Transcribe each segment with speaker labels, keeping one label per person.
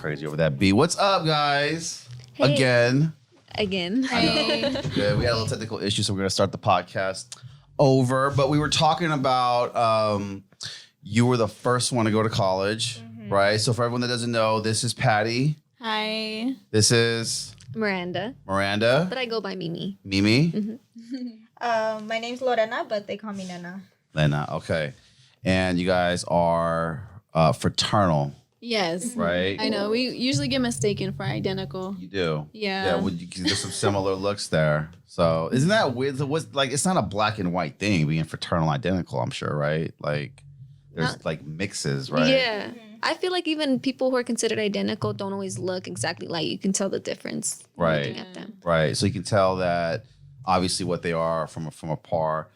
Speaker 1: crazy over that B. What's up, guys?
Speaker 2: Hey.
Speaker 1: Again.
Speaker 2: Hey.
Speaker 1: Good. We had a little technical issue, so we're going to start the podcast over. But we were talking about you were the first one to go to college, right? So for everyone that doesn't know, this is Patty.
Speaker 3: Hi.
Speaker 1: This is
Speaker 2: Miranda.
Speaker 1: But
Speaker 2: I go by Mimi.
Speaker 1: Mimi.
Speaker 2: Mm-hmm.
Speaker 4: My name's Lorena, but they call me Nana.
Speaker 1: Lena. Okay. And you guys are fraternal,
Speaker 3: Yes.
Speaker 1: right?
Speaker 3: I know. We usually get mistaken for identical.
Speaker 1: You do.
Speaker 3: Yeah.
Speaker 1: There's some similar looks there. So isn't that weird? So it's not a black and white thing being fraternal identical, I'm sure, right? Like there's like mixes, right?
Speaker 2: Yeah. I feel like even people who are considered identical don't always look exactly like you can tell the difference looking at them.
Speaker 1: Right. So you can tell that obviously what they are from afar.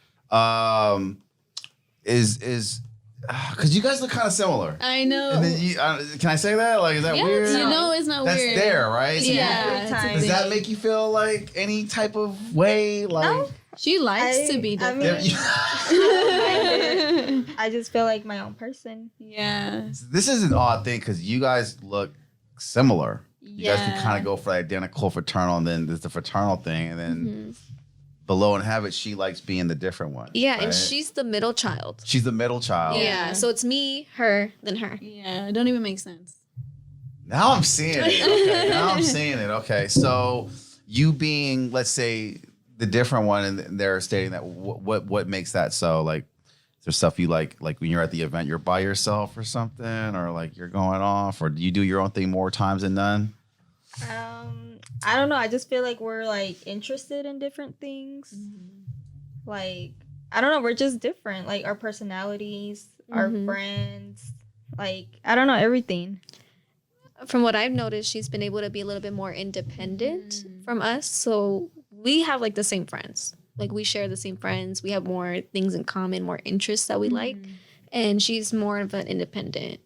Speaker 1: Is because you guys look kind of similar.
Speaker 3: I know.
Speaker 1: And then can I say that? Like, is that weird?
Speaker 3: You know it's not
Speaker 1: That's
Speaker 3: weird.
Speaker 1: That's there, right? So
Speaker 3: Yeah.
Speaker 1: does that make you feel like any type of way? Like,
Speaker 4: No.
Speaker 3: She likes to be different.
Speaker 4: I just feel like my own person.
Speaker 3: Yeah.
Speaker 1: This is an odd thing because you guys look similar. You guys can
Speaker 3: Yeah.
Speaker 1: kind of go for identical fraternal, and then there's the fraternal thing, and then below and have it, she likes being the different one.
Speaker 2: Yeah,
Speaker 1: right?
Speaker 2: and she's the middle child.
Speaker 1: She's the middle child.
Speaker 2: Yeah. So it's me, her, then her.
Speaker 3: Yeah. It don't even make sense.
Speaker 1: Now I'm seeing it. Okay. So you being, let's say, the different one, and they're stating that what makes that so? Like, is there stuff you like when you're at the event, you're by yourself or something, or like you're going off, or do you do your own thing more times than none?
Speaker 4: I don't know. I just feel like we're like interested in different things. Like, I don't know. We're just different. Like our personalities, our friends. Like, I don't know, everything.
Speaker 2: From what I've noticed, she's been able to be a little bit more independent from us. So we have like the same friends. Like we share the same friends. We have more things in common, more interests that we like. And she's more of an independent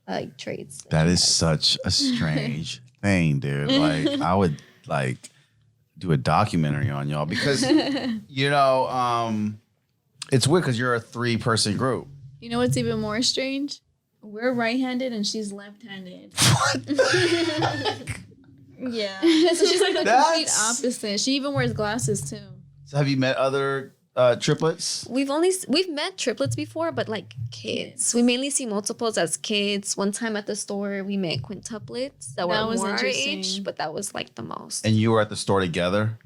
Speaker 2: like traits.
Speaker 1: That is such a strange thing, dude. Like I would like do a documentary on y'all because you know it's weird because you're a 3-person group.
Speaker 3: You know what's even more strange? We're right-handed and she's left-handed.
Speaker 4: Yeah.
Speaker 3: So she's like the complete opposite. She even wears glasses too.
Speaker 1: So have you met other triplets?
Speaker 2: We've met triplets before, but like kids. We mainly see multiples as kids. One time at the store, we met quintuplets that were
Speaker 3: was
Speaker 2: more our
Speaker 3: interesting.
Speaker 2: age, but that was like the most.
Speaker 1: And you were at the store together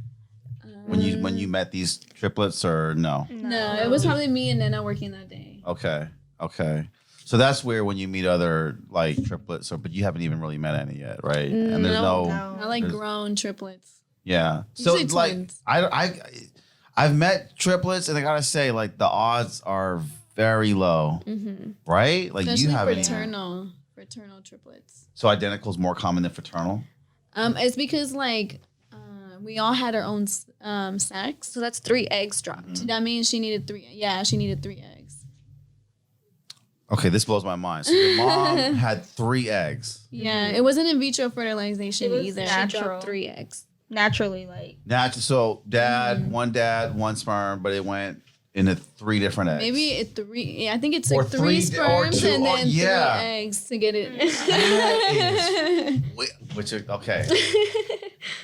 Speaker 1: when you met these triplets, or no?
Speaker 3: No, it was probably me and Nana working that day.
Speaker 1: Okay. So that's where when you meet other like triplets, but you haven't even really met any yet, right? And there's
Speaker 3: No.
Speaker 4: No.
Speaker 3: I like
Speaker 1: there's-
Speaker 3: grown triplets.
Speaker 1: Yeah. So
Speaker 3: Usually
Speaker 1: like
Speaker 3: twins.
Speaker 1: I've met triplets, and I gotta say, like the odds are very low, right? Like
Speaker 3: Especially
Speaker 1: you haven't.
Speaker 3: fraternal triplets.
Speaker 1: So identical is more common than fraternal.
Speaker 3: It's because like we all had our own sex.
Speaker 2: So that's 3 eggs dropped.
Speaker 3: That means she needed 3. Yeah, she needed 3 eggs.
Speaker 1: Okay, this blows my mind. So your mom had 3 eggs.
Speaker 3: Yeah, it wasn't in vitro fertilization
Speaker 4: It was
Speaker 3: either.
Speaker 2: She
Speaker 4: natural.
Speaker 2: dropped 3 eggs.
Speaker 4: Naturally, like.
Speaker 1: So one dad, one sperm, but it went into 3 different eggs.
Speaker 3: Maybe it 3. Yeah, I think it's
Speaker 1: Or
Speaker 3: like
Speaker 1: 3
Speaker 3: 3 sperms
Speaker 1: 2,
Speaker 3: and then 3
Speaker 1: yeah.
Speaker 3: eggs to get it.
Speaker 1: Okay.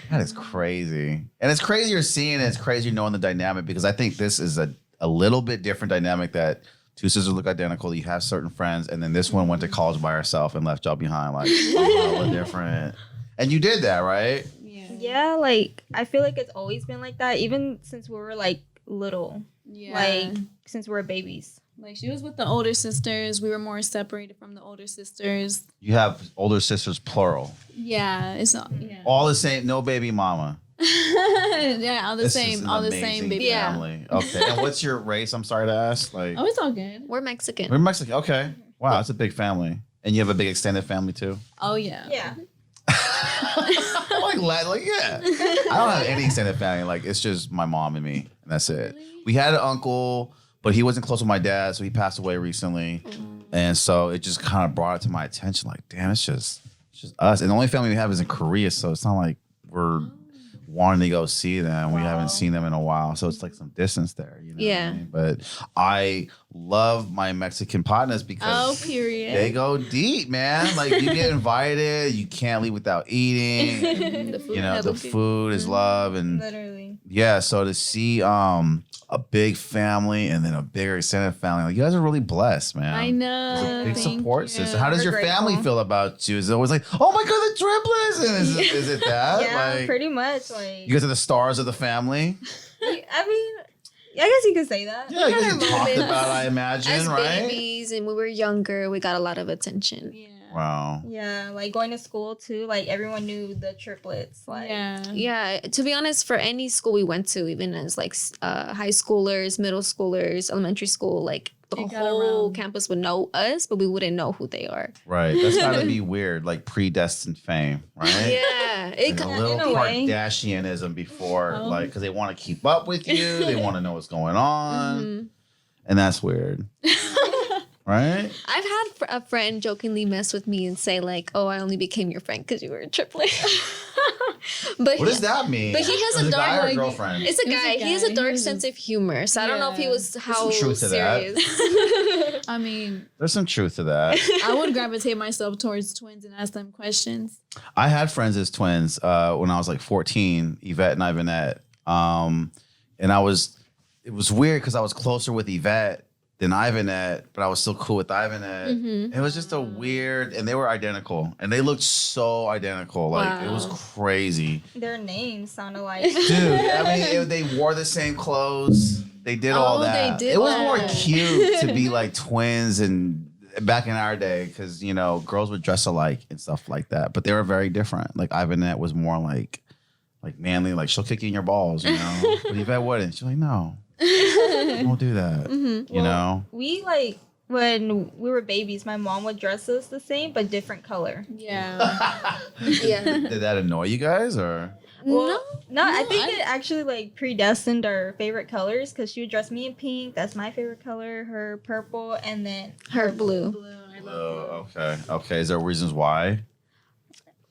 Speaker 1: That is crazy. And it's crazy you're seeing it. It's crazy knowing the dynamic because I think this is a little bit different dynamic that 2 sisters look identical. You have certain friends, and then this one went to college by herself and left y'all behind. Like, we're different. And you did that, right?
Speaker 4: Yeah, like I feel like it's always been like that, even since we were like little.
Speaker 3: Yeah.
Speaker 4: Like since we were babies.
Speaker 3: Like she was with the older sisters. We were more separated from the older sisters.
Speaker 1: You have older sisters, plural.
Speaker 3: Yeah, it's all, yeah.
Speaker 1: All the same, no baby mama.
Speaker 3: Yeah, all the
Speaker 1: This is
Speaker 3: same,
Speaker 1: an
Speaker 3: all the
Speaker 1: amazing
Speaker 3: same, baby.
Speaker 1: family. Okay. And what's your race? I'm sorry to ask. Like,
Speaker 3: Oh, it's all good.
Speaker 2: We're Mexican.
Speaker 1: we're Mexican. Okay. Wow, that's a big family. And you have a big extended family too?
Speaker 3: Oh yeah.
Speaker 4: Yeah.
Speaker 1: Yeah. I don't have any extended family. Like, it's just my mom and me, and that's it. We had an uncle, but he wasn't close with my dad, so he passed away recently. And so it just kind of brought it to my attention. Like, damn, it's just us. And the only family we have is in Korea, so it's not like we're wanting to go see them. We haven't
Speaker 4: Wow.
Speaker 1: seen them in a while, so it's like some distance there. You know what I
Speaker 2: Yeah.
Speaker 1: mean? But I love my Mexican partners because
Speaker 3: period.
Speaker 1: they go deep, man. Like you get invited, you can't leave without eating.
Speaker 3: The food
Speaker 1: You know,
Speaker 3: hella
Speaker 1: the
Speaker 3: good.
Speaker 1: food is love, and
Speaker 4: Literally.
Speaker 1: yeah. So to see a big family and then a bigger extended family, like you guys are really blessed, man.
Speaker 3: I know.
Speaker 1: Big
Speaker 3: Thank
Speaker 1: support
Speaker 3: you.
Speaker 1: system. How does
Speaker 4: We're
Speaker 1: your family
Speaker 4: grateful.
Speaker 1: feel about you? Is it always like, oh my god, the triplets? And is it that?
Speaker 4: Yeah,
Speaker 1: Like,
Speaker 4: pretty much. Like,
Speaker 1: you guys are the stars of the family.
Speaker 4: I mean, I guess you could say that.
Speaker 1: Yeah, you
Speaker 2: had
Speaker 1: guys
Speaker 2: our
Speaker 1: get talked
Speaker 2: moments
Speaker 1: about, I imagine,
Speaker 2: As
Speaker 1: right?
Speaker 2: babies and we were younger, we got a lot of attention.
Speaker 3: Yeah.
Speaker 1: Wow.
Speaker 4: Yeah, like going to school too. Like everyone knew the triplets. Like,
Speaker 3: Yeah.
Speaker 2: Yeah, to be honest, for any school we went to, even as like high schoolers, middle schoolers, elementary school, like the
Speaker 3: It got
Speaker 2: whole
Speaker 3: around.
Speaker 2: campus would know us, but we wouldn't know who they are.
Speaker 1: Right. That's gotta be weird, like predestined fame, right?
Speaker 2: Yeah, it
Speaker 1: Like a
Speaker 2: got,
Speaker 1: little
Speaker 4: in a way.
Speaker 1: Kardashianism before,
Speaker 3: Oh.
Speaker 1: like, because they want to keep up with you, they want to know what's going on,
Speaker 2: Mhm.
Speaker 1: and that's weird, right?
Speaker 2: I've had a friend jokingly mess with me and say like, "Oh, I only became your friend because you were a triplet." But
Speaker 1: What does that mean?
Speaker 2: but he has
Speaker 1: Is
Speaker 2: a
Speaker 1: it guy
Speaker 2: dark,
Speaker 1: or
Speaker 2: like,
Speaker 1: girlfriend?
Speaker 2: It's a
Speaker 3: It was
Speaker 2: guy.
Speaker 3: a
Speaker 2: He has a
Speaker 3: guy.
Speaker 2: dark
Speaker 3: He was
Speaker 2: sense of humor, so I don't know if he
Speaker 3: Yeah.
Speaker 2: was how
Speaker 1: some truth to that.
Speaker 2: serious.
Speaker 3: I mean,
Speaker 1: There's some truth to that.
Speaker 3: I would gravitate myself towards twins and ask them questions.
Speaker 1: I had friends as twins when I was like 14, Yvette and Ivanette. And it was weird because I was closer with Yvette than Ivanette, but I was still cool with Ivanette.
Speaker 2: Mhm.
Speaker 1: It was just a weird, and they were identical, and they looked so identical. Like it was
Speaker 2: Wow.
Speaker 1: crazy.
Speaker 4: their names sounded like.
Speaker 1: Dude, I mean, they wore the same clothes. They did all
Speaker 3: Oh, they
Speaker 1: that.
Speaker 3: did
Speaker 1: It was more
Speaker 3: that.
Speaker 1: cute to be like twins and back in our day because, you know, girls would dress alike and stuff like that. But they were very different. Like Ivanette was more like manly, like she'll kick you in your balls, you know. But Yvette wouldn't. She's like, no, don't do that.
Speaker 2: Mhm.
Speaker 1: You know?
Speaker 4: We like when we were babies, my mom would dress us the same but different color.
Speaker 3: Yeah.
Speaker 2: Yeah.
Speaker 1: Did that annoy you guys or?
Speaker 2: No.
Speaker 4: No, I
Speaker 3: No,
Speaker 4: think
Speaker 3: I-
Speaker 4: it actually like predestined our favorite colors because she would dress me in pink. That's my favorite color. Her purple, and then
Speaker 2: Her blue.
Speaker 3: I love
Speaker 1: Oh, okay. Okay. Is there reasons why?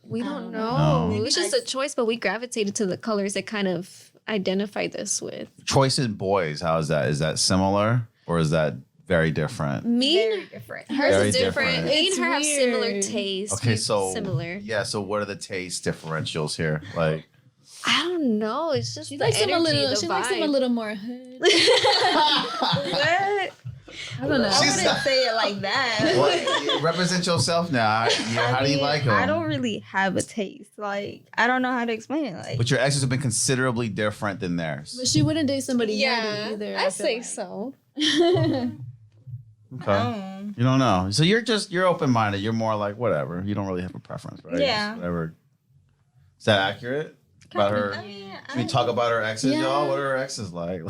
Speaker 2: We
Speaker 3: I
Speaker 2: don't
Speaker 3: don't
Speaker 2: know.
Speaker 1: know.
Speaker 2: It was just a choice, but we gravitated to the colors that kind of identified us with.
Speaker 1: Choice in boys, how is that? Is that similar or is that very different?
Speaker 2: Me
Speaker 4: very
Speaker 2: and
Speaker 4: different.
Speaker 2: hers
Speaker 1: Very
Speaker 2: is different.
Speaker 1: different.
Speaker 2: Me and
Speaker 3: It's
Speaker 2: her have similar
Speaker 3: weird.
Speaker 2: tastes.
Speaker 1: Okay, so
Speaker 2: similar.
Speaker 1: Yeah, so what are the taste differentials here? Like,
Speaker 2: I don't know. It's just
Speaker 3: She
Speaker 2: the
Speaker 3: likes him a
Speaker 2: energy,
Speaker 3: little.
Speaker 2: the
Speaker 3: She likes him a
Speaker 2: vibe.
Speaker 3: little more hood.
Speaker 4: What?
Speaker 3: I don't know.
Speaker 4: I
Speaker 1: She's-
Speaker 4: wouldn't say it like that.
Speaker 1: what, represent yourself now. How do you like them?
Speaker 4: I don't really have a taste. Like I don't know how to explain it. Like
Speaker 1: But your exes have been considerably different than theirs.
Speaker 3: But she wouldn't date somebody
Speaker 2: Yeah,
Speaker 3: nerdy either.
Speaker 2: I
Speaker 3: feel
Speaker 2: say
Speaker 3: like.
Speaker 2: so.
Speaker 1: Okay.
Speaker 4: oh.
Speaker 1: You don't know. So you're open minded. You're more like whatever. You don't really have a preference, right?
Speaker 4: Yeah.
Speaker 1: Just whatever. Is that accurate? About her?
Speaker 4: I mean,
Speaker 1: Can we talk about her exes,
Speaker 3: Yeah.
Speaker 1: y'all? What are her exes like?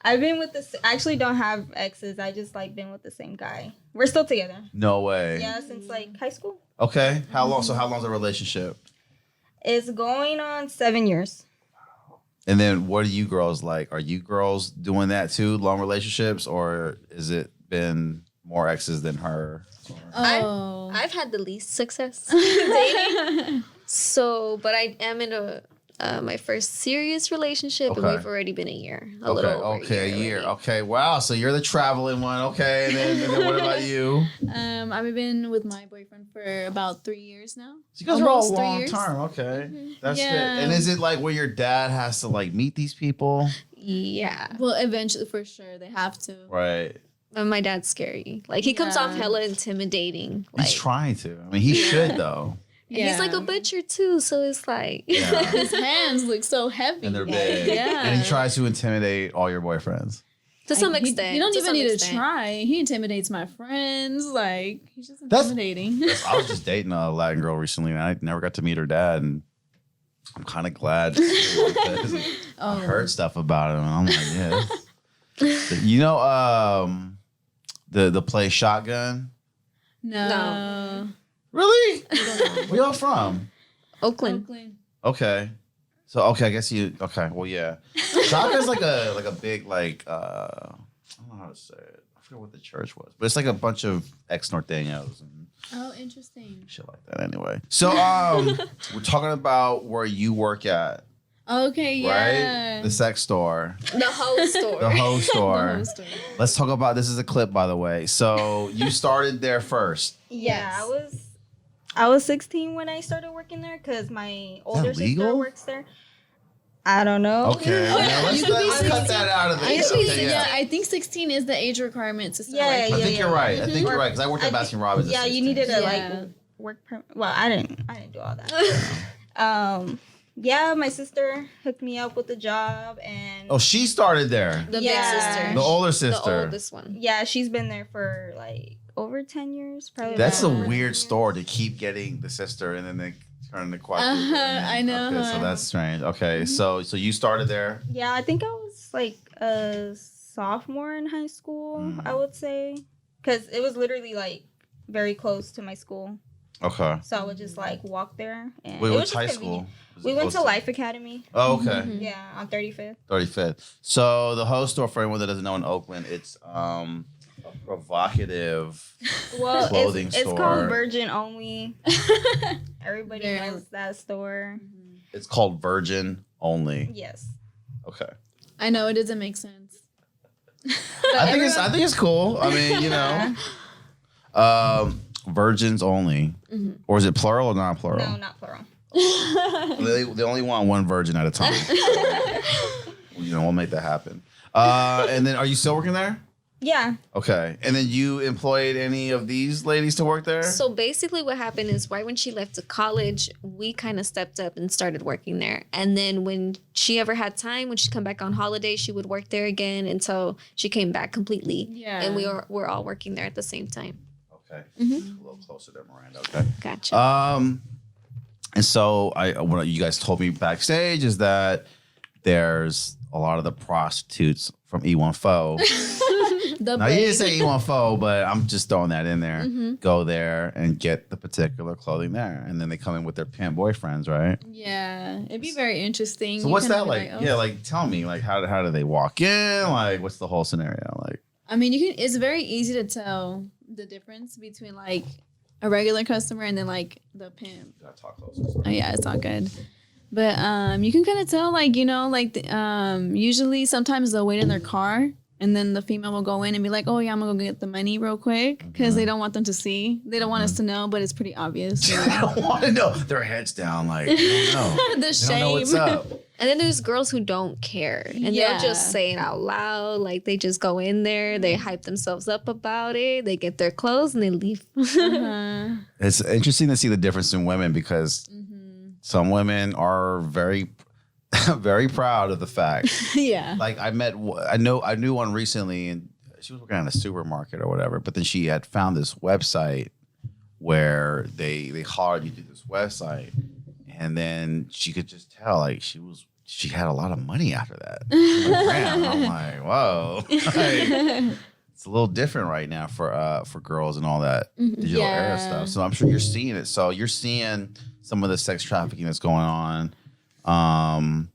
Speaker 4: I've been with this. I actually don't have exes. I just like been with the same guy. We're still together.
Speaker 1: No way.
Speaker 4: Yeah, since like high school.
Speaker 1: Okay. How long? So how long's the relationship?
Speaker 4: It's going on 7 years.
Speaker 1: And then what are you girls like? Are you girls doing that too? Long relationships, or is it been more exes than her?
Speaker 3: Oh.
Speaker 2: I've had the least success dating. So, but I am in my first serious relationship, and
Speaker 1: Okay.
Speaker 2: we've already been a year.
Speaker 1: Okay, a year. Okay, wow. So you're the traveling one. Okay, and then what about you?
Speaker 3: I've been with my boyfriend for about 3 years now.
Speaker 1: So you guys are all
Speaker 3: Almost 3
Speaker 1: long
Speaker 3: years.
Speaker 1: term. Okay, that's
Speaker 3: Yeah.
Speaker 1: good. And is it like where your dad has to like meet these people?
Speaker 2: Yeah.
Speaker 3: Well, eventually, for sure, they have to.
Speaker 1: Right.
Speaker 2: But my dad's scary. Like he comes off
Speaker 3: Yeah.
Speaker 2: hella intimidating. Like
Speaker 1: He's trying to. I mean, he should though.
Speaker 2: and he's like a butcher too, so it's like
Speaker 1: Yeah.
Speaker 3: His hands look so heavy.
Speaker 1: And they're big.
Speaker 3: Yeah.
Speaker 1: And he tries to intimidate all your boyfriends.
Speaker 2: to some
Speaker 3: Like,
Speaker 2: extent.
Speaker 3: You don't
Speaker 2: to
Speaker 3: even
Speaker 2: some
Speaker 3: need
Speaker 2: extent.
Speaker 3: to try. He intimidates my friends. Like, he's just
Speaker 1: That's-
Speaker 3: intimidating.
Speaker 1: I was just dating a Latin girl recently, and I never got to meet her dad, and I'm kind of glad because I heard stuff about him, and I'm like, yeah. You know, the play Shotgun.
Speaker 3: No.
Speaker 1: Really? Where y'all from?
Speaker 2: Oakland.
Speaker 3: Oakland.
Speaker 1: Okay. So okay, I guess you. Okay, well, yeah. Shotgun's like a big like I don't know how to say it. I forget what the church was, but it's like a bunch of ex Norteños and
Speaker 3: Oh, interesting.
Speaker 1: shit like that. Anyway, so we're talking about where you work at.
Speaker 3: Okay, yeah.
Speaker 1: right? The sex store.
Speaker 2: The whole store.
Speaker 1: The hoe store.
Speaker 3: The whole story.
Speaker 1: Let's talk about this is a clip, by the way. So you started there first.
Speaker 4: Yeah, I was 16 when I started working there because my older sister
Speaker 1: legal?
Speaker 4: works there. I don't know.
Speaker 1: Okay.
Speaker 3: Oh, yeah,
Speaker 1: now let's
Speaker 3: you could be
Speaker 1: cut that out of the
Speaker 3: Actually,
Speaker 1: okay,
Speaker 3: yeah, I think 16 is the age requirement to start.
Speaker 4: Yeah,
Speaker 3: working.
Speaker 1: I think you're right. I think you're right because I worked at
Speaker 4: I
Speaker 1: Baskin Robbins. at
Speaker 4: Yeah, you
Speaker 1: 16.
Speaker 4: needed a
Speaker 3: Yeah.
Speaker 4: like work permit. Well, I didn't do all that. Yeah, my sister hooked me up with a job, and
Speaker 1: Oh, she started there.
Speaker 2: The
Speaker 4: Yeah.
Speaker 2: big sister.
Speaker 1: The older
Speaker 2: The
Speaker 1: sister.
Speaker 2: oldest one.
Speaker 4: yeah, she's been there for like over 10 years, probably.
Speaker 1: That's a
Speaker 4: about 10
Speaker 1: weird
Speaker 4: years.
Speaker 1: store to keep getting the sister and then they turn the quadruple.
Speaker 3: I know.
Speaker 1: Okay, so that's strange. Okay, so you started there.
Speaker 4: Yeah, I think I was like a sophomore in high school, I would say, because it was literally like very close to my school,
Speaker 1: Okay.
Speaker 4: so I would just like walk there. And
Speaker 1: Wait,
Speaker 4: it was
Speaker 1: which
Speaker 4: just
Speaker 1: high
Speaker 4: convenient.
Speaker 1: school? Was it
Speaker 4: We went
Speaker 1: close
Speaker 4: to Life Academy.
Speaker 1: Oh, okay.
Speaker 4: Yeah, on 35th.
Speaker 1: 35th. So the hoe store, for anyone that doesn't know in Oakland, it's a provocative
Speaker 4: Well,
Speaker 1: clothing
Speaker 4: it's
Speaker 1: store.
Speaker 4: called Virgin Only. Everybody
Speaker 3: Very-
Speaker 4: knows that store.
Speaker 1: It's called Virgin Only.
Speaker 4: Yes.
Speaker 1: Okay.
Speaker 3: I know it doesn't make sense.
Speaker 1: I think it's cool. I mean, you know, virgins only, or is it plural or not plural?
Speaker 4: No, not plural.
Speaker 1: They only want one virgin at a time. You know, we'll make that happen. And then, are you still working there?
Speaker 4: Yeah.
Speaker 1: Okay. And then you employed any of these ladies to work there?
Speaker 2: So basically what happened is right when she left to college, we kind of stepped up and started working there. And then when she ever had time, when she'd come back on holiday, she would work there again until she came back completely.
Speaker 3: Yeah.
Speaker 2: And we're all working there at the same time.
Speaker 1: Okay. A little closer there, Miranda. Okay.
Speaker 2: Gotcha.
Speaker 1: And so what you guys told me backstage is that there's a lot of the prostitutes from E14.
Speaker 3: The
Speaker 1: Now you didn't
Speaker 3: big-
Speaker 1: say E14, but I'm just throwing that in there. Go there and get the particular clothing there, and then they come in with their pimp boyfriends, right?
Speaker 3: Yeah, it'd be very interesting.
Speaker 1: So
Speaker 3: You
Speaker 1: what's
Speaker 3: kinda
Speaker 1: that
Speaker 3: be
Speaker 1: like?
Speaker 3: oh.
Speaker 1: Yeah, like tell me, like how do they walk in? Like what's the whole scenario? Like
Speaker 3: I mean, you can. It's very easy to tell the difference between like a regular customer and then like the pimp.
Speaker 1: you gotta talk closer.
Speaker 3: Oh yeah, it's all good. But you can kind of tell, like, you know, like usually sometimes they'll wait in their car and then the female will go in and be like, oh yeah, I'm gonna go get the money real quick because they don't want them to see. They don't want us to know, but it's pretty obvious. You
Speaker 1: I
Speaker 3: know?
Speaker 1: don't want to know. Their heads down, like they don't know.
Speaker 3: The
Speaker 1: They
Speaker 3: shame.
Speaker 1: don't know what's up.
Speaker 2: And then there's girls who don't care. And
Speaker 3: Yeah.
Speaker 2: they'll just say it out loud. Like they just go in there, they hype themselves up about it, they get their clothes and they leave.
Speaker 3: Uh-huh.
Speaker 1: It's interesting to see the difference in women because some women are very, very proud of the fact.
Speaker 3: Yeah.
Speaker 1: Like I knew one recently, and she was working at a supermarket or whatever. But then she had found this website where they hired you to do this website, and then she could just tell like she had a lot of money after that. Like, man, I'm like, whoa. Like, it's a little different right now for girls and all that digital era
Speaker 3: Yeah.
Speaker 1: stuff. So I'm sure you're seeing it. So you're seeing some of the sex trafficking that's going on.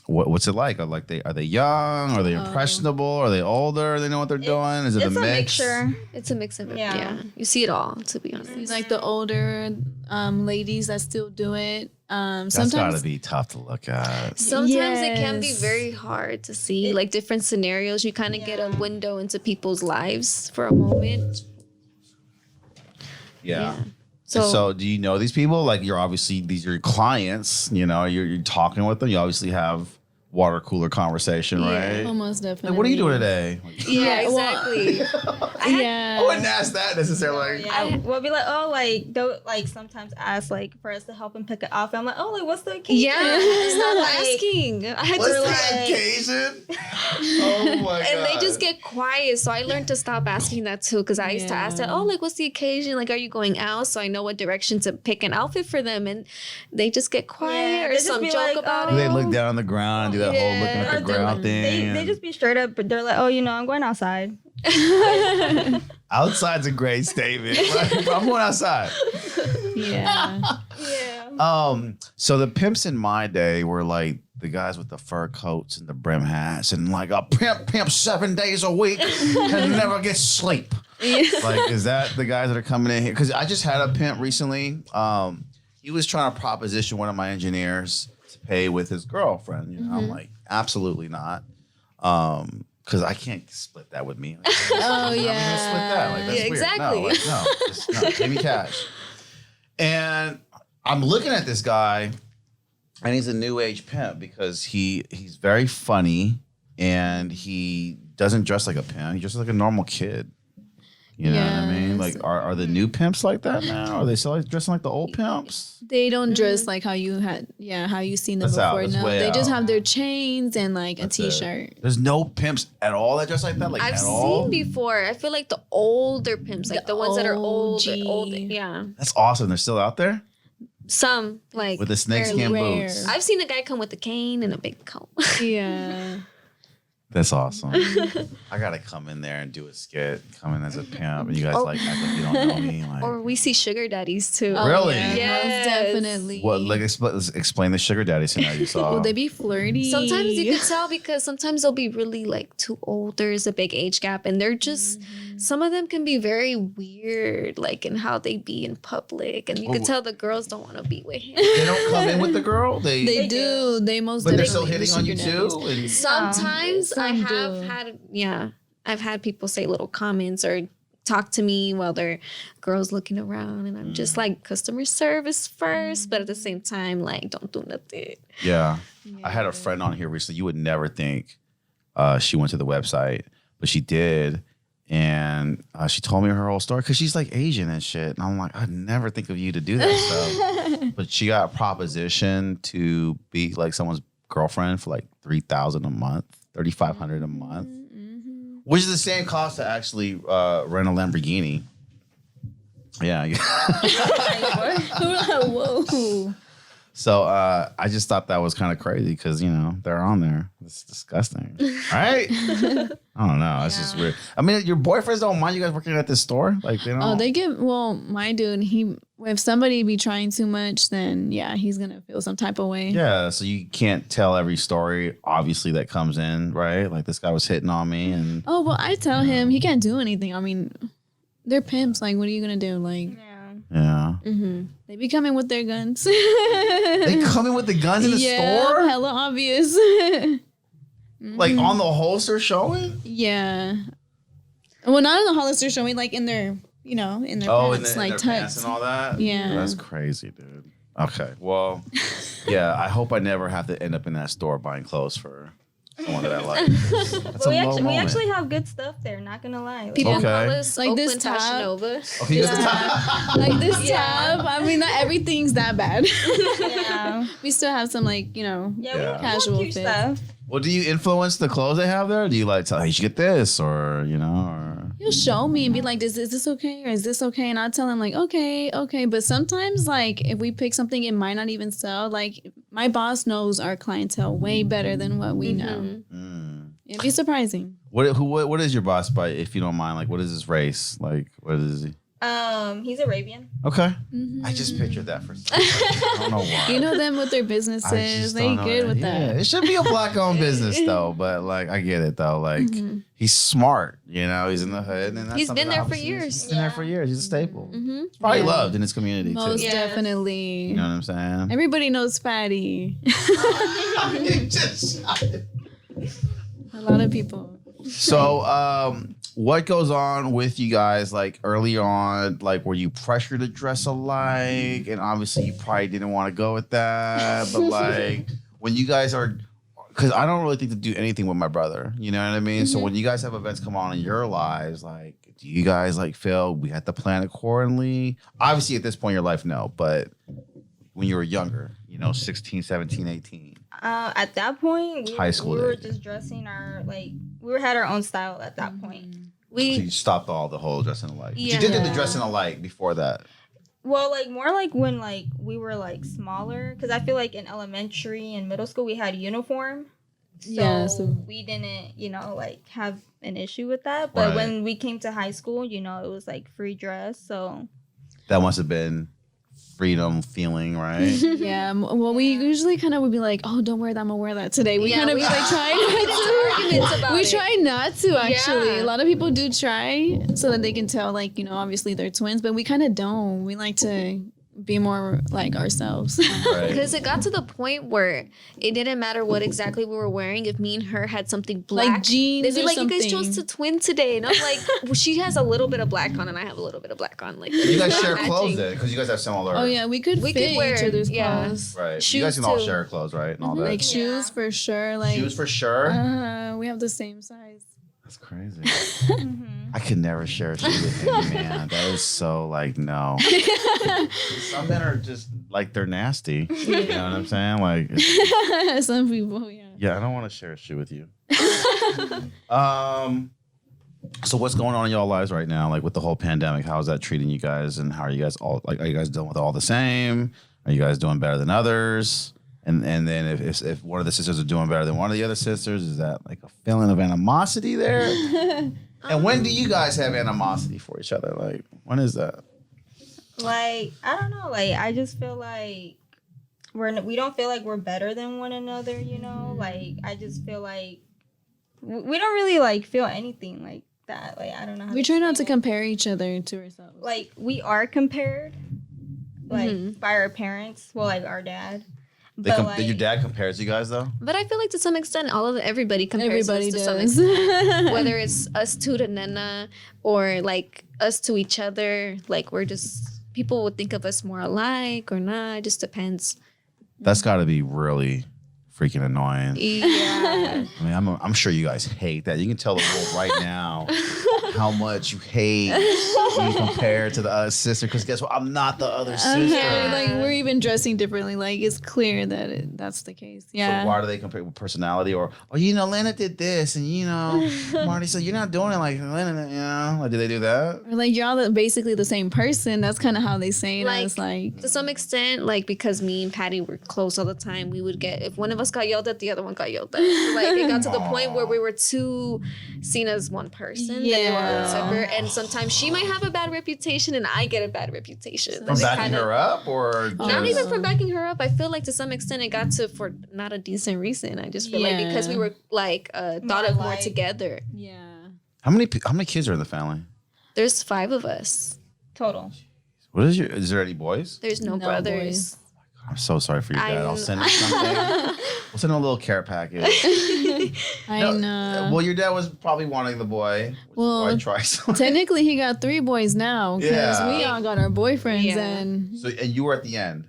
Speaker 1: What's it like? Are they young? Are they impressionable? Are they older? They know what they're doing? Is it
Speaker 4: It's
Speaker 1: a
Speaker 4: a
Speaker 1: mix?
Speaker 4: mixture.
Speaker 2: It's a mix of it.
Speaker 4: Yeah.
Speaker 2: Yeah. You see it all, to be honest.
Speaker 3: It's like the older ladies that still do it.
Speaker 1: That's
Speaker 3: Sometimes
Speaker 1: gotta be tough to look at.
Speaker 2: Sometimes it can be
Speaker 3: Yes.
Speaker 2: very hard to see, like different scenarios. You kind of get a window into people's lives for a moment.
Speaker 1: Yeah.
Speaker 2: So,
Speaker 1: So do you know these people? Like these are your clients, you know, you're talking with them. You obviously have water cooler conversation, right?
Speaker 3: almost definitely.
Speaker 1: Like, what are you doing today?
Speaker 2: yeah,
Speaker 3: well-
Speaker 2: exactly.
Speaker 3: Yeah.
Speaker 1: I wouldn't ask that necessarily.
Speaker 4: Yeah, we'll be like, oh, like they'll like sometimes ask like for us to help them pick an outfit. I'm like, oh, like what's the occasion?
Speaker 2: Yeah, stop
Speaker 4: Like,
Speaker 2: asking. I had
Speaker 1: What's
Speaker 2: to
Speaker 1: the
Speaker 2: like,
Speaker 1: occasion? Oh my god.
Speaker 2: and they just get quiet. So I learned to stop asking that too, because I used to ask that.
Speaker 3: Yeah.
Speaker 2: Oh, like what's the occasion? Like, are you going out? So I know what direction to pick an outfit for them, and they just get quiet
Speaker 4: Yeah,
Speaker 2: or
Speaker 4: they just
Speaker 2: some
Speaker 4: be
Speaker 2: joke
Speaker 4: like,
Speaker 2: about
Speaker 1: Do
Speaker 2: it.
Speaker 1: they look down on the ground and do that whole looking at
Speaker 2: Yeah.
Speaker 1: the ground thing?
Speaker 4: They just be straight up, but they're like, oh, you know, I'm going outside.
Speaker 1: Outside's a great statement. Like, I'm going outside.
Speaker 3: Yeah.
Speaker 4: Yeah.
Speaker 1: So the pimps in my day were like the guys with the fur coats and the brim hats and like a pimp 7 days a week and never gets sleep. Like, is that the guys that are coming in here? Because I just had a pimp recently. he was trying to proposition one of my engineers to pay with his girlfriend. You know, I'm like, absolutely not. Because I can't split that with me. Like,
Speaker 3: Oh,
Speaker 1: I'm
Speaker 3: yeah.
Speaker 1: gonna split that. Like, that's
Speaker 2: Yeah,
Speaker 1: weird.
Speaker 2: exactly.
Speaker 1: No, just give me cash. And I'm looking at this guy, and he's a new age pimp because he's very funny, and he doesn't dress like a pimp. He dresses like a normal kid. You know what I mean? Like, are the new pimps like that now? Are they still like dressing like the old pimps?
Speaker 3: They don't dress like how you seen them
Speaker 1: That's out.
Speaker 3: before.
Speaker 1: That's
Speaker 3: No,
Speaker 1: way
Speaker 3: they just
Speaker 1: out.
Speaker 3: have their chains and like
Speaker 1: That's
Speaker 3: a
Speaker 1: it.
Speaker 3: t-shirt.
Speaker 1: There's no pimps at all that dress like that. Like
Speaker 2: I've
Speaker 1: at
Speaker 2: seen
Speaker 1: all.
Speaker 2: before. I feel like the older pimps, like
Speaker 3: The
Speaker 2: the ones that are old,
Speaker 3: OG.
Speaker 2: yeah.
Speaker 1: That's awesome. They're still out there
Speaker 2: Some like
Speaker 1: with the snakeskin
Speaker 3: rare.
Speaker 1: boots.
Speaker 2: I've seen a guy come with a cane and a big coat.
Speaker 3: Yeah.
Speaker 1: That's awesome. I gotta come in there and do a skit. Come in as a pimp, and you guys like act like you don't know me. Like,
Speaker 2: Or we see sugar daddies too.
Speaker 3: Oh,
Speaker 1: Really?
Speaker 3: Yeah,
Speaker 2: Yes.
Speaker 3: most definitely.
Speaker 1: what? Like, explain the sugar daddy scenario you saw.
Speaker 3: Will they be flirty?
Speaker 2: Sometimes you can tell because sometimes they'll be really like too old. There's a big age gap, and they're just some of them can be very weird, like in how they be in public, and you can tell the girls don't want to be with him.
Speaker 1: They don't come in with the girl.
Speaker 3: They do. They most
Speaker 1: but they're
Speaker 3: definitely
Speaker 1: still hitting on you
Speaker 3: sugar
Speaker 1: too.
Speaker 3: daddies.
Speaker 1: And
Speaker 2: Sometimes I
Speaker 3: Some
Speaker 2: have
Speaker 3: do.
Speaker 2: I've had people say little comments or talk to me while they're girls looking around, and I'm just like customer service first, but at the same time, like don't do nothing.
Speaker 1: yeah, I had a friend on here recently. You would never think she went to the website, but she did. And she told me her whole story because she's like Asian and shit. And I'm like, I'd never think of you to do that stuff. But she got a proposition to be like someone's girlfriend for like $3,000 a month, $3,500 a month, which is the same cost to actually rent a Lamborghini. Yeah.
Speaker 3: Whoa.
Speaker 1: So I just thought that was kind of crazy because, you know, they're on there. It's disgusting. Right? I don't know. It's just weird. I mean, your boyfriends don't mind you guys working at this store? Like, they don't?
Speaker 3: Oh, they get, my dude, if somebody be trying too much, then yeah, he's going to feel some type of way.
Speaker 1: Yeah, so you can't tell every story, obviously, that comes in, right? Like, this guy was hitting on me and...
Speaker 3: Oh, well, I tell him he can't do anything. I mean, they're pimps. Like, what are you going to do? Like,
Speaker 1: Yeah.
Speaker 3: they be coming with their guns.
Speaker 1: They come in with the guns in the store?
Speaker 3: Hella obvious.
Speaker 1: Like, on the holster showing?
Speaker 3: Yeah. Well, not in the Hollister showing, like in their, in their pants,
Speaker 1: in
Speaker 3: like
Speaker 1: their
Speaker 3: tucked.
Speaker 1: pants and all that?
Speaker 3: Yeah.
Speaker 1: That's crazy, dude. Okay, well, yeah, I hope I never have to end up in that store buying clothes for someone that I like. That's
Speaker 4: Well,
Speaker 1: a
Speaker 4: we
Speaker 1: low
Speaker 4: actually
Speaker 1: moment.
Speaker 4: have good stuff there. Not gonna lie.
Speaker 2: People
Speaker 1: Okay.
Speaker 2: call us
Speaker 3: Like this
Speaker 2: Oakland Fashion
Speaker 3: top.
Speaker 2: Nova.
Speaker 1: Okay, you got the top.
Speaker 3: Like this tab. I mean, not everything's that bad.
Speaker 4: Yeah.
Speaker 3: We still have some, like,
Speaker 4: Yeah, we
Speaker 1: Yeah.
Speaker 4: have
Speaker 3: Casual
Speaker 4: cute
Speaker 3: fit.
Speaker 4: stuff.
Speaker 1: Well, do you influence the clothes they have there? Do you like tell, hey, you should get this, or or
Speaker 3: He'll show me and be like, is this okay? Or is this okay? And I'll tell him like, okay. But sometimes, like, if we pick something, it might not even sell. Like, my boss knows our clientele way better than what we know. It'd be surprising.
Speaker 1: What is your boss by, if you don't mind? Like, what is his race? Like, what is he?
Speaker 4: He's Arabian.
Speaker 1: Okay. I just pictured that for a second. I don't know why.
Speaker 3: You know them with their
Speaker 1: I
Speaker 3: businesses.
Speaker 1: just
Speaker 3: They
Speaker 1: don't know
Speaker 3: good with
Speaker 1: Yeah,
Speaker 3: that.
Speaker 1: it should be a black-owned business though, but like I get it though. Like he's smart, you know. He's in the hood, and that's
Speaker 2: He's
Speaker 1: something
Speaker 2: been there for
Speaker 1: obviously-
Speaker 2: years.
Speaker 1: He's been there for years. He's a staple.
Speaker 2: Mm-hmm.
Speaker 1: He's probably
Speaker 3: Yeah.
Speaker 1: loved in his community
Speaker 3: Most
Speaker 1: too.
Speaker 4: Yes.
Speaker 3: definitely.
Speaker 1: You know what I'm saying?
Speaker 3: Everybody knows Fatty. A lot of people.
Speaker 1: So, what goes on with you guys? Like early on, like were you pressured to dress alike? And obviously, you probably didn't want to go with that. But like when you guys are, because I don't really think to do anything with my brother. You know what I mean? So when you guys have events come on in your lives, like do you guys like feel we had to plan accordingly? Obviously, at this point in your life, no. But when you were younger, 16, 17, 18.
Speaker 4: At that point,
Speaker 1: High school
Speaker 4: we were
Speaker 1: age.
Speaker 4: just dressing we had our own style at that point.
Speaker 1: So
Speaker 2: We
Speaker 1: you stopped all the whole dressing alike. But you
Speaker 2: Yeah.
Speaker 1: did the dressing alike before that.
Speaker 4: Well, like more like when like we were like smaller, because I feel like in elementary and middle school we had uniform. So,
Speaker 3: Yeah, so-
Speaker 4: we didn't, like have an issue with that. But
Speaker 1: Right.
Speaker 4: when we came to high school, it was like free dress. So
Speaker 1: That must have been freedom feeling, right?
Speaker 3: Yeah. Well, we usually kind of would be like, oh, don't wear that. I'm gonna wear that today. We
Speaker 2: Yeah,
Speaker 3: kind of
Speaker 2: we-
Speaker 3: like try
Speaker 2: arguments
Speaker 3: not
Speaker 2: about
Speaker 3: to. We
Speaker 2: it.
Speaker 3: try not to actually.
Speaker 2: Yeah.
Speaker 3: A lot of people do try so that they can tell, like, obviously they're twins, but we kind of don't. We like to be more like ourselves.
Speaker 1: Right.
Speaker 2: Because it got to the point where it didn't matter what exactly we were wearing. If me and her had something black,
Speaker 3: Like jeans
Speaker 2: they'd be
Speaker 3: or
Speaker 2: like, "You guys
Speaker 3: something.
Speaker 2: chose to twin today," and I'm like, well, "She has a little bit of black on, and I have a little bit of black on." Like,
Speaker 1: You guys
Speaker 2: it's not
Speaker 1: share clothes
Speaker 2: matching.
Speaker 1: then, because you guys have similar.
Speaker 3: Oh yeah, we could
Speaker 2: We
Speaker 3: fit
Speaker 2: could wear-
Speaker 3: each other's
Speaker 2: yeah.
Speaker 3: clothes.
Speaker 1: Right. You
Speaker 2: Shoes
Speaker 1: guys can all
Speaker 2: too.
Speaker 1: share clothes, right? And all that.
Speaker 3: Like
Speaker 4: Yeah.
Speaker 3: shoes for sure. Like
Speaker 1: Shoes for sure.
Speaker 3: we have the same size.
Speaker 1: That's crazy.
Speaker 4: Mm-hmm.
Speaker 1: I could never share a shoe with any man. That is so like no. Some men are just like they're nasty. You know what I'm saying? Like,
Speaker 3: Some people, yeah.
Speaker 1: yeah, I don't want to share a shoe with you. So what's going on in y'all lives right now? Like with the whole pandemic, how is that treating you guys? And how are you guys all like? Are you guys dealing with all the same? Are you guys doing better than others? And then if one of the sisters are doing better than one of the other sisters, is that like a feeling of animosity there? And when do you guys have animosity for each other? Like when is that?
Speaker 4: Like, I don't know. Like, I just feel like we don't feel like we're better than one another, you know? Like, I just feel like we don't really, like, feel anything like that. Like, I don't know how
Speaker 3: We try not to
Speaker 4: explain it.
Speaker 3: compare each other to ourselves.
Speaker 4: Like, we are compared, like,
Speaker 2: Mhm.
Speaker 4: by our parents. Well, like, our dad.
Speaker 1: They
Speaker 4: But, like,
Speaker 1: your dad compares you guys though?
Speaker 2: But I feel like to some extent, everybody compares
Speaker 3: Everybody
Speaker 2: us to some
Speaker 3: does.
Speaker 2: extent. Whether it's us two to Nena or like us to each other, like we're just people would think of us more alike or not. It just depends.
Speaker 1: That's got to be really freaking annoying.
Speaker 2: Yeah.
Speaker 1: I mean, I'm sure you guys hate that. You can tell the world right now how much you hate being compared to the other sister. Because guess what? I'm not the other sister.
Speaker 3: Okay, like we're even dressing differently. Like it's clear that that's the case. Yeah.
Speaker 1: So why do they compare with personality? Or, oh, Lena did this, and Marty said you're not doing it like Lena. Like, do they do that?
Speaker 3: Or like y'all are basically the same person. That's kind of how they say it. As like
Speaker 2: To some extent, like because me and Patty were close all the time, we would get if one of us got yelled at, the other one got yelled at. Like it got to the point where we were too seen as one person.
Speaker 3: Yeah.
Speaker 2: Separate. And sometimes she might have a bad reputation, and I get a bad reputation.
Speaker 1: From
Speaker 2: Like, it
Speaker 1: backing
Speaker 2: kinda-
Speaker 1: her up, or
Speaker 2: Not
Speaker 1: just-
Speaker 2: even from backing her up. I feel like to some extent it got to for not a decent reason. I just feel like
Speaker 3: Yeah.
Speaker 2: because we were like thought
Speaker 4: More
Speaker 2: of more
Speaker 4: alike.
Speaker 2: together.
Speaker 3: yeah.
Speaker 1: How many kids are in the family?
Speaker 2: There's 5 of us.
Speaker 4: total.
Speaker 1: Is there any boys?
Speaker 2: There's no,
Speaker 3: No
Speaker 2: brothers.
Speaker 3: boys.
Speaker 1: I'm so sorry for your
Speaker 2: I
Speaker 1: dad. I'll
Speaker 2: know.
Speaker 1: send him something. We'll send him a little care package.
Speaker 3: I
Speaker 1: No,
Speaker 3: know.
Speaker 1: Well, your dad was probably wanting the boy.
Speaker 3: Well,
Speaker 1: I try something.
Speaker 3: Technically, he got 3 boys now because
Speaker 1: Yeah.
Speaker 3: we all got our boyfriends
Speaker 2: Yeah.
Speaker 1: And you were at the end.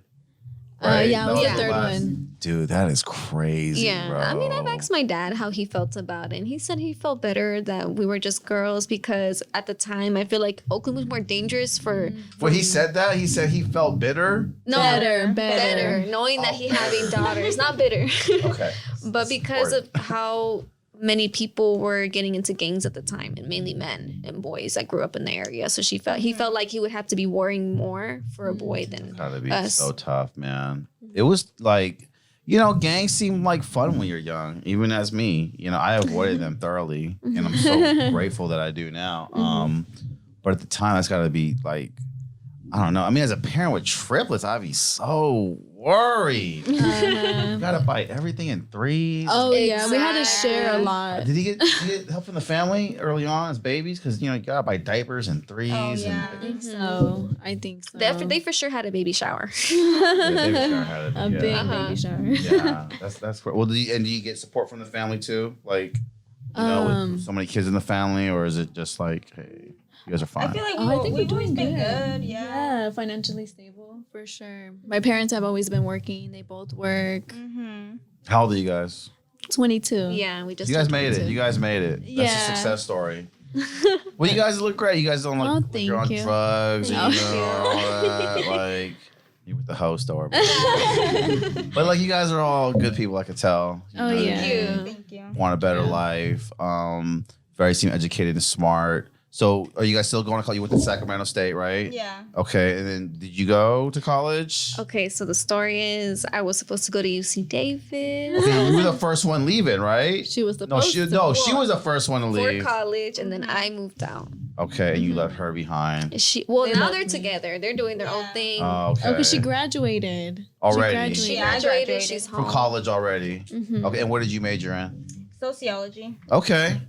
Speaker 3: yeah,
Speaker 1: That
Speaker 3: I was
Speaker 2: the
Speaker 1: the
Speaker 3: third
Speaker 1: last-
Speaker 3: one.
Speaker 1: Dude, that is crazy.
Speaker 2: Yeah,
Speaker 1: bro.
Speaker 2: I mean, I've asked my dad how he felt about it, and he said he felt better that we were just girls because at the time I feel like Oakland was more dangerous for
Speaker 1: When he said that, he said he felt bitter.
Speaker 2: no
Speaker 3: Better.
Speaker 2: knowing that he having daughters, not bitter,
Speaker 1: Okay.
Speaker 2: but because of how many people were getting into gangs at the time, and mainly men and boys that grew up in the area. So he felt like he would have to be worrying more for a boy than
Speaker 1: Gotta be
Speaker 2: us.
Speaker 1: so tough, man. It was like, gangs seem like fun when you're young, even as me. I avoided them thoroughly, and I'm so grateful that I do now. But at the time, that's gotta be like, I don't know. I mean, as a parent with triplets, I'd be so worried. You gotta buy everything in threes.
Speaker 3: Oh yeah, we had to share a lot.
Speaker 1: Did he get help from the family early on as babies? Because you gotta buy diapers and threes.
Speaker 4: Oh, yeah.
Speaker 3: So I think so.
Speaker 2: They for sure had a baby shower.
Speaker 1: And David Sharon had it.
Speaker 3: A big
Speaker 2: Uh-huh.
Speaker 3: baby shower.
Speaker 1: Yeah, that's great. Well, do you get support from the family too? Like, with so many kids in the family, or is it just like, hey, you guys are fine?
Speaker 4: I feel like
Speaker 3: I think
Speaker 4: we've
Speaker 3: we're
Speaker 4: always
Speaker 3: doing
Speaker 4: been
Speaker 3: good.
Speaker 4: good. Yeah.
Speaker 3: Financially stable for sure. My parents have always been working. They both work.
Speaker 4: Mm-hmm.
Speaker 1: How old are you guys?
Speaker 3: 22.
Speaker 2: Yeah, we just
Speaker 1: You guys
Speaker 2: turned
Speaker 1: made it.
Speaker 2: 22.
Speaker 1: You guys made it. That's a
Speaker 3: Yeah.
Speaker 1: success story. Well, you guys look great. You guys don't look
Speaker 3: Oh,
Speaker 1: like you're on
Speaker 3: thank you.
Speaker 1: drugs,
Speaker 2: Thank
Speaker 1: and, all that. Like you with the host or but like you guys are all good people. I could tell.
Speaker 3: Oh, yeah.
Speaker 4: Thank you.
Speaker 1: Want a better life. Very seem educated and smart. So are you guys still going to college? You went to Sacramento State, right?
Speaker 4: Yeah.
Speaker 1: Okay, and then did you go to college?
Speaker 2: Okay, so the story is I was supposed to go to UC Davis
Speaker 1: Okay, you were the first one leaving, right?
Speaker 3: She was the
Speaker 1: No, she was the first one to
Speaker 2: for
Speaker 1: leave.
Speaker 2: college, and then I moved out.
Speaker 1: Okay, and you left her behind.
Speaker 2: Now
Speaker 3: They
Speaker 2: they're
Speaker 3: left me.
Speaker 2: together. They're doing their own thing.
Speaker 1: Oh, okay.
Speaker 3: Oh, because she graduated.
Speaker 1: Already?
Speaker 3: She
Speaker 2: she
Speaker 3: graduated.
Speaker 4: Yeah, I
Speaker 2: graduated.
Speaker 4: graduated.
Speaker 2: She's
Speaker 1: From
Speaker 2: home.
Speaker 1: college already.
Speaker 3: Mm-hmm.
Speaker 1: Okay, and what did you major in?
Speaker 4: Sociology.
Speaker 1: Okay.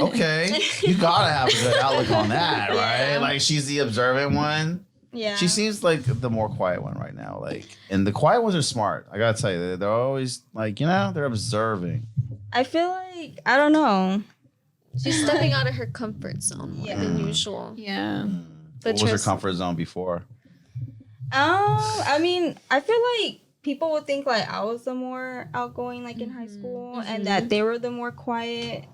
Speaker 1: Okay. You gotta have a good outlook on that, right?
Speaker 4: Yeah.
Speaker 1: Like she's the observant one.
Speaker 4: Yeah.
Speaker 1: She seems like the more quiet one right now. Like, and the quiet ones are smart. I gotta tell you, they're always like, they're observing.
Speaker 4: I feel like I don't know.
Speaker 2: She's stepping out of her comfort zone more than usual.
Speaker 3: Yeah.
Speaker 2: But
Speaker 1: What was her comfort zone before?
Speaker 4: I mean, I feel like people would think like I was the more outgoing, like in high school, and that they were the more quiet.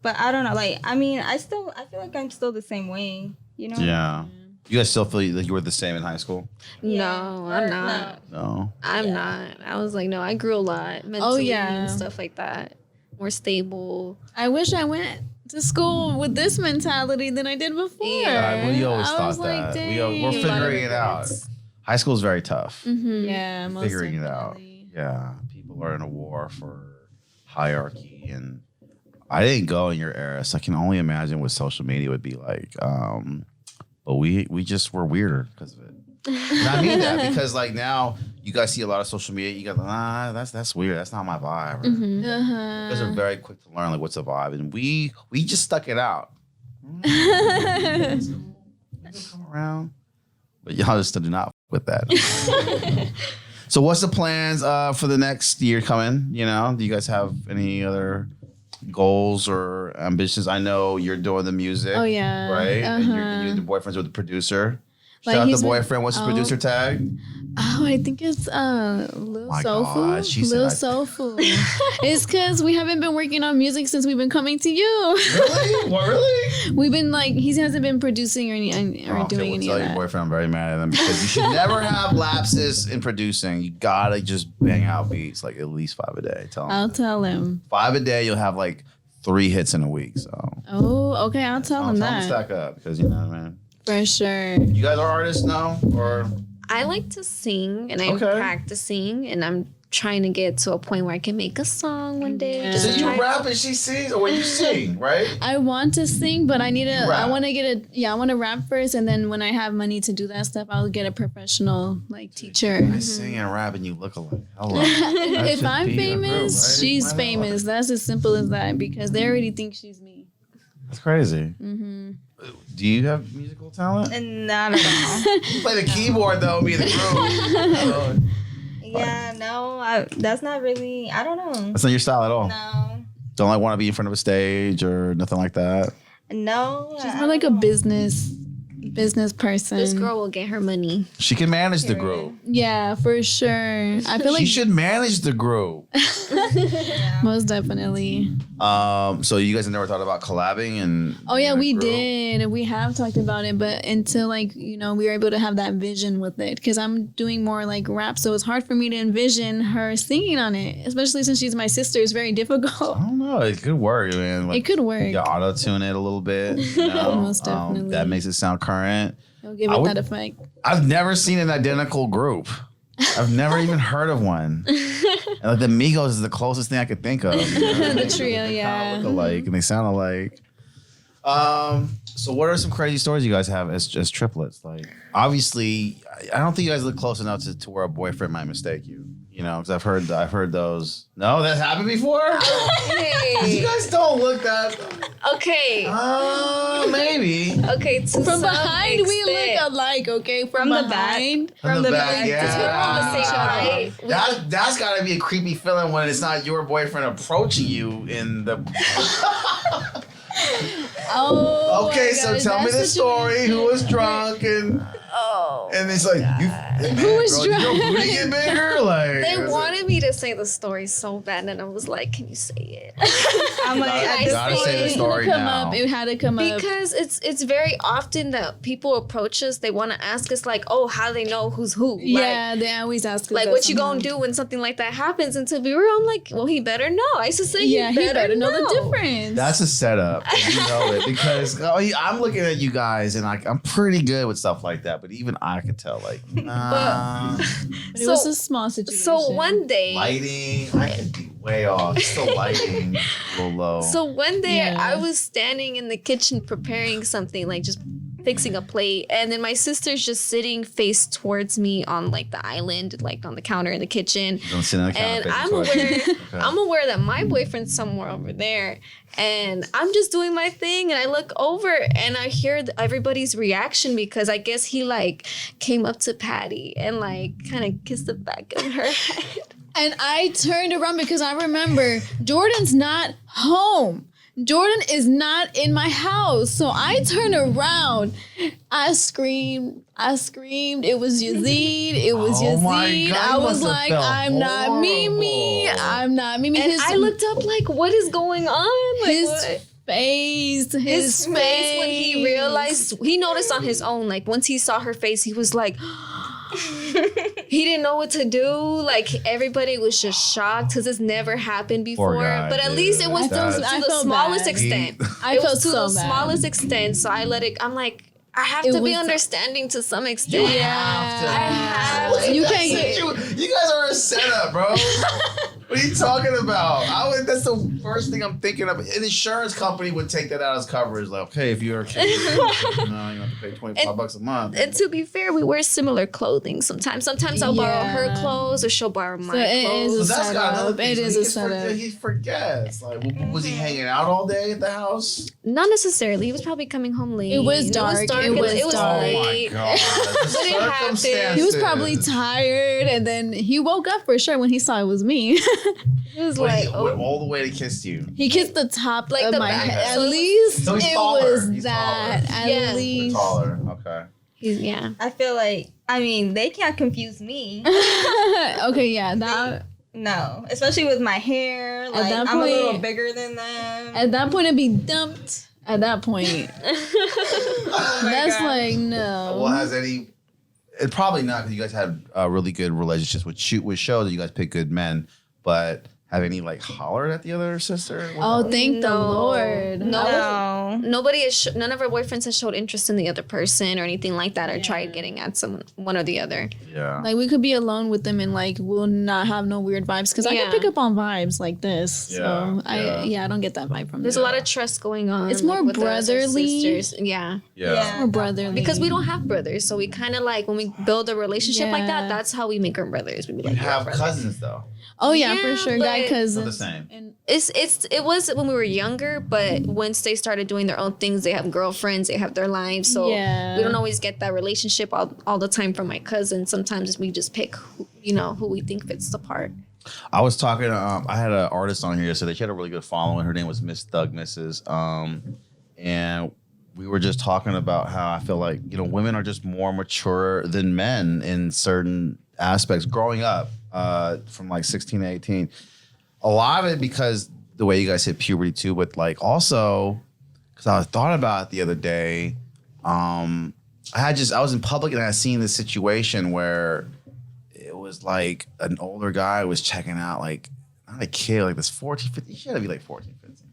Speaker 4: But I don't know. Like, I mean, I feel like I'm still the same way. You know?
Speaker 1: Yeah. You guys still feel like you were the same in high school?
Speaker 2: No, I'm not.
Speaker 1: No.
Speaker 2: I'm not. I was like, no, I grew a lot mentally
Speaker 3: yeah.
Speaker 2: and stuff like that. More stable.
Speaker 3: I wish I went to school with this mentality than I did before.
Speaker 2: Yeah,
Speaker 1: we always
Speaker 3: I
Speaker 1: thought
Speaker 3: was like,
Speaker 1: that.
Speaker 3: dang.
Speaker 1: We're figuring it out. High school is very tough.
Speaker 2: Mm-hmm.
Speaker 3: Yeah, most
Speaker 1: Figuring it out.
Speaker 3: definitely.
Speaker 1: Yeah. People are in a war for hierarchy, and I didn't go in your era, so I can only imagine what social media would be like. But we just were weirder because of it. And I mean that because like now you guys see a lot of social media. You go, that's weird. That's not my vibe. Or,
Speaker 2: Mm-hmm.
Speaker 1: You guys are very quick to learn like what's a vibe, and we just stuck it out. It's cool. Maybe it'll come around, but y'all just do not with that. So what's the plans for the next year coming? Do you guys have any other goals or ambitions? I know you're doing the music.
Speaker 3: Oh, yeah.
Speaker 1: Right? And
Speaker 3: Uh-huh.
Speaker 1: you're the boyfriend's with the producer.
Speaker 3: Like,
Speaker 1: Shout out
Speaker 3: he's
Speaker 1: the
Speaker 3: been-
Speaker 1: boyfriend. What's his producer tag?
Speaker 3: Oh, I think it's Lil
Speaker 1: My
Speaker 3: Soulful.
Speaker 1: God, she said
Speaker 3: Lil
Speaker 1: I-
Speaker 3: Soulful. It's because we haven't been working on music since we've been coming to you.
Speaker 1: Really? What, really?
Speaker 3: We've been like, he hasn't been producing or doing
Speaker 1: We'll
Speaker 3: any
Speaker 1: tell
Speaker 3: of
Speaker 1: your
Speaker 3: that.
Speaker 1: boyfriend I'm very mad at him because you should never have lapses in producing. You gotta just bang out beats like at least 5 a day. Tell him.
Speaker 3: I'll tell him.
Speaker 1: 5 a day, you'll have like 3 hits in a week. So
Speaker 3: Oh, okay. I'll tell him
Speaker 1: tell him to
Speaker 3: that.
Speaker 1: stack up because you know what I mean.
Speaker 3: For sure.
Speaker 1: You guys are artists now, or
Speaker 2: I like to sing and I'm
Speaker 1: Okay.
Speaker 2: practicing and I'm trying to get to a point where I can make a song one day.
Speaker 3: Yeah.
Speaker 2: Just
Speaker 1: so
Speaker 2: to
Speaker 1: you
Speaker 2: try.
Speaker 1: rap and she sings, or when you sing, right?
Speaker 3: I want to sing, but I need to.
Speaker 1: Rap.
Speaker 3: I want to get I want to rap first, and then when I have money to do that stuff, I'll get a professional like teacher.
Speaker 1: I sing and rap, and you look alike. Hello.
Speaker 3: If I'm famous, she's famous. That's as simple as that because they already think she's me.
Speaker 1: That's crazy.
Speaker 3: Mm-hmm.
Speaker 1: Do you have musical talent?
Speaker 4: And not at all.
Speaker 1: You play the keyboard though, be the groove.
Speaker 4: Yeah, no, that's not really. I don't know.
Speaker 1: That's not your style at all.
Speaker 4: No,
Speaker 1: Don't like want to be in front of a stage or nothing like that.
Speaker 4: no.
Speaker 3: She's more like a business person.
Speaker 2: This girl will get her money.
Speaker 1: She can manage the group.
Speaker 3: Yeah, for sure. I feel
Speaker 1: She
Speaker 3: like
Speaker 1: should manage the group.
Speaker 4: Yeah.
Speaker 3: most definitely.
Speaker 1: So you guys have never thought about collabing and?
Speaker 3: Oh yeah,
Speaker 1: being a
Speaker 3: we
Speaker 1: group?
Speaker 3: did. We have talked about it, but until we were able to have that vision with it, because I'm doing more like rap, so it's hard for me to envision her singing on it, especially since she's my sister. It's very difficult.
Speaker 1: I don't know. It could work, man. Like,
Speaker 3: It could work.
Speaker 1: you auto tune it a little bit. You know?
Speaker 3: Most definitely.
Speaker 1: That makes it sound current.
Speaker 3: It'll give
Speaker 1: I
Speaker 3: it
Speaker 1: would-
Speaker 3: that effect.
Speaker 1: I've never seen an identical group. I've never even heard of one. And like the Migos is the closest thing I could think of. You know what I mean?
Speaker 3: The trio,
Speaker 1: They kinda
Speaker 3: yeah.
Speaker 1: look alike and they sound alike. So what are some crazy stories you guys have as triplets? Like, obviously, I don't think you guys look close enough to where a boyfriend might mistake you. You know, because I've heard those. No, that happened before. You
Speaker 2: Hey.
Speaker 1: guys don't look that.
Speaker 2: Okay.
Speaker 1: Maybe.
Speaker 2: Okay. To
Speaker 3: From
Speaker 2: some
Speaker 3: behind, we
Speaker 2: extent.
Speaker 3: look alike. Okay,
Speaker 4: From the back.
Speaker 3: behind.
Speaker 1: From the back,
Speaker 2: Because we're on the same
Speaker 1: yeah.
Speaker 2: height.
Speaker 1: That's got to be a creepy feeling when it's not your boyfriend approaching you in the.
Speaker 3: Oh.
Speaker 1: Okay,
Speaker 3: my
Speaker 1: so
Speaker 3: gosh,
Speaker 1: tell me
Speaker 3: that
Speaker 1: the story.
Speaker 3: situation.
Speaker 1: Who was drunk and
Speaker 2: Oh.
Speaker 1: it's like
Speaker 3: Who was
Speaker 1: Did your
Speaker 3: drunk?
Speaker 1: booty get bigger? Like
Speaker 2: They
Speaker 1: is it-
Speaker 2: wanted me to say the story so bad, and I was like, "Can you say it?"
Speaker 4: I'm like,
Speaker 1: Gotta-
Speaker 4: at this
Speaker 1: gotta say the
Speaker 4: point,
Speaker 1: story
Speaker 3: come
Speaker 1: now.
Speaker 3: up. It had to come up.
Speaker 2: Because it's very often that people approach us. They want to ask us like, "Oh, how do they know who's who?"
Speaker 3: Yeah, they always ask us
Speaker 2: Like
Speaker 3: that
Speaker 2: what you
Speaker 3: somehow.
Speaker 2: gonna do when something like that happens? And to be real, I'm like, well, he better know. I used to say,
Speaker 3: Yeah,
Speaker 2: he better
Speaker 3: know the difference.
Speaker 1: That's a setup. You know it because I'm looking at you guys and I'm pretty good with stuff like that. But even I could tell like
Speaker 3: But it was a small situation.
Speaker 2: So one day,
Speaker 1: lighting. I could be way off. Just the lighting a little low.
Speaker 2: so one day
Speaker 3: Yeah.
Speaker 2: I was standing in the kitchen preparing something, like just fixing a plate, and then my sister's just sitting face towards me on like the island, like on the counter in the kitchen.
Speaker 1: Don't sit on the counter.
Speaker 2: And I'm aware that my boyfriend's somewhere over there, and I'm just doing my thing, and I look over and I hear everybody's reaction because I guess he like came up to Patty and like kind of kissed the back of her head.
Speaker 3: And I turned around because I remember Jordan's not home. Jordan is not in my house. So I turned around. I screamed. It was Yazid. It was Yazid.
Speaker 1: God,
Speaker 3: I was like, I'm not Mimi. I'm not Mimi.
Speaker 2: And I looked up like, what is going on? Like,
Speaker 3: his
Speaker 2: what?
Speaker 3: face.
Speaker 2: His face when he realized, he noticed on his own, like once he saw her face, he was like, he didn't know what to do. Like everybody was just shocked because this never happened before.
Speaker 1: Guy,
Speaker 2: but at least it was to the smallest extent.
Speaker 3: I felt
Speaker 2: to
Speaker 3: so
Speaker 2: the
Speaker 3: bad.
Speaker 2: smallest extent. So I let it. I'm like, I have
Speaker 3: It
Speaker 2: to be
Speaker 3: was-
Speaker 2: understanding to some extent.
Speaker 1: You have to.
Speaker 2: I have to.
Speaker 3: You can't get.
Speaker 1: You guys are a setup, bro. What are you talking about? That's the first thing I'm thinking of. An insurance company would take that out as coverage. Like, okay, if you're a kid, you have to pay $25 a month.
Speaker 2: And to be fair, we wear similar clothing sometimes. Sometimes I'll borrow her clothes or she'll borrow my
Speaker 3: it
Speaker 2: clothes.
Speaker 3: is
Speaker 1: So that's got another
Speaker 3: setup.
Speaker 1: thing.
Speaker 3: It
Speaker 1: So
Speaker 3: is a setup.
Speaker 1: He forgets. Like, was he hanging out all day at the house?
Speaker 2: Not necessarily. He was probably coming home late.
Speaker 3: It was dark. It was dark.
Speaker 1: Oh my
Speaker 2: late.
Speaker 1: god!
Speaker 2: But it happened.
Speaker 3: He was probably tired, and then he woke up for sure when he saw it was me.
Speaker 2: It was
Speaker 1: But
Speaker 2: like,
Speaker 1: he went all the way to kiss you.
Speaker 3: He kissed the top
Speaker 2: Like
Speaker 3: of
Speaker 2: the
Speaker 3: my
Speaker 2: back.
Speaker 3: head.
Speaker 2: So
Speaker 3: At least
Speaker 1: So he's
Speaker 3: it
Speaker 1: taller.
Speaker 3: was
Speaker 1: He's
Speaker 3: that.
Speaker 1: taller.
Speaker 3: At
Speaker 2: Yeah.
Speaker 1: You're
Speaker 3: least.
Speaker 1: taller. Okay.
Speaker 2: yeah.
Speaker 4: I feel like, I mean, they can't confuse me.
Speaker 3: Okay, yeah. That
Speaker 4: No, especially with my hair. Like,
Speaker 3: that
Speaker 4: I'm a little
Speaker 3: point-
Speaker 4: bigger than them.
Speaker 3: at that point it'd be dumped. At that point,
Speaker 4: Oh my
Speaker 3: that's
Speaker 4: God.
Speaker 3: like no.
Speaker 1: Well, has any? It probably not because you guys had really good relationships with shows that you guys pick good men. But have any like hollered at the other sister?
Speaker 3: Oh, thank the
Speaker 2: No.
Speaker 3: Lord.
Speaker 4: No.
Speaker 2: Nobody is. None of our boyfriends has showed interest in the other person or anything like that, or tried getting at one or the other.
Speaker 1: Yeah.
Speaker 3: Like we could be alone with them and like we'll not have no weird vibes because I
Speaker 2: Yeah.
Speaker 3: can pick up on vibes like this.
Speaker 1: Yeah,
Speaker 3: So
Speaker 1: yeah.
Speaker 3: I don't get that vibe from
Speaker 2: There's
Speaker 3: them.
Speaker 2: a lot of trust going on.
Speaker 3: It's more
Speaker 2: with us, our
Speaker 3: brotherly.
Speaker 2: sisters. Yeah.
Speaker 1: Yeah.
Speaker 3: More brotherly
Speaker 2: Because we don't have brothers, so we kind of like when we build a relationship like
Speaker 3: Yeah.
Speaker 2: that. That's how we make our brothers. We be
Speaker 1: You
Speaker 2: like,
Speaker 1: have
Speaker 2: "You're a brother."
Speaker 1: cousins though.
Speaker 3: Oh yeah,
Speaker 2: Yeah,
Speaker 3: for sure.
Speaker 2: but-
Speaker 3: Guy
Speaker 1: Not
Speaker 3: cousins.
Speaker 1: the same.
Speaker 3: And
Speaker 2: It was when we were younger, but once they started doing their own things, they have girlfriends, they have their lives. So
Speaker 3: Yeah.
Speaker 2: we don't always get that relationship all the time from my cousins. Sometimes we just pick, who we think fits the part.
Speaker 1: I was talking. I had an artist on here yesterday. She had a really good following. Her name was Miss Thug Mrs. And we were just talking about how I feel like women are just more mature than men in certain aspects. Growing up, from like 16 to 18, a lot of it because the way you guys hit puberty too, but like also because I thought about it the other day. I was in public and I seen this situation where it was like an older guy was checking out like not a kid, like this 14, 15, she had to be like 14, 15.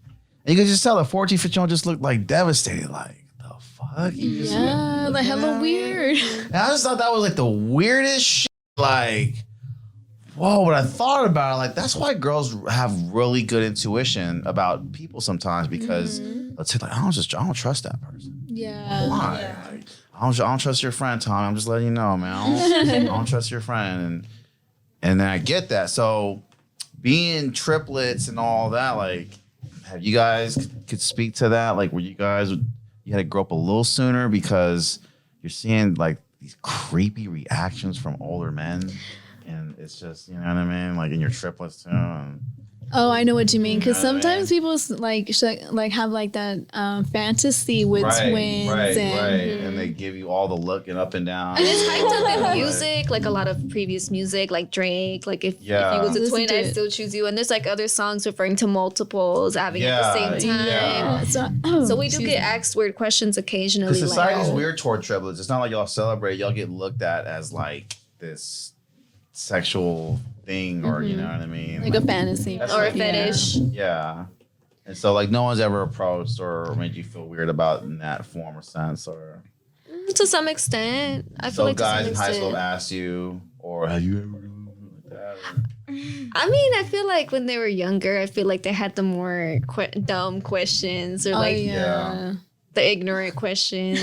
Speaker 1: And you could just tell the 14, 15 just looked like devastated, like the fuck? You just
Speaker 3: yeah, like hella weird.
Speaker 1: And I just thought that was like the weirdest shit. Like, whoa, but I thought about it, like that's why girls have really good intuition about people sometimes because they'll say like, I don't trust that person.
Speaker 3: Yeah.
Speaker 1: Why?
Speaker 4: Yeah.
Speaker 1: Like, I don't trust your friend, Tommy. I'm just letting you know, man. I don't trust your friend. And then I get that. So being triplets and all that, like, have you guys could speak to that? Like, you had to grow up a little sooner because you're seeing like these creepy reactions from older men. And it's just, you know what I mean? Like in your triplets too. And
Speaker 3: Oh, I know what you mean. Because
Speaker 1: Yeah,
Speaker 3: sometimes
Speaker 1: man.
Speaker 3: people have like that fantasy with twins and
Speaker 1: And they give you all the looking up and down.
Speaker 2: And it's hyped up in music, like a lot of previous music, like Drake. Like if you was a
Speaker 3: Listen
Speaker 2: twin,
Speaker 3: to
Speaker 2: I'd
Speaker 3: it.
Speaker 2: still choose you. And there's like other songs referring to multiples having at the same time.
Speaker 1: Yeah.
Speaker 3: So,
Speaker 2: So we do get asked weird questions occasionally.
Speaker 1: Because society's
Speaker 2: like,
Speaker 1: weird toward triplets. It's not like y'all celebrate. Y'all get looked at as like this sexual thing, or you know what I mean?
Speaker 3: like a fantasy
Speaker 1: That's
Speaker 2: or a
Speaker 1: like-
Speaker 2: fetish.
Speaker 1: Yeah. And so like no one's ever approached or made you feel weird about in that form or sense, or
Speaker 2: To some extent, I feel
Speaker 1: so
Speaker 2: like to
Speaker 1: guys
Speaker 2: some
Speaker 1: in high school
Speaker 2: extent.
Speaker 1: have asked you, or have you ever done something like that? Or-
Speaker 2: I mean, I feel like when they were younger, I feel like they had the more dumb questions or like
Speaker 3: yeah.
Speaker 2: the ignorant questions.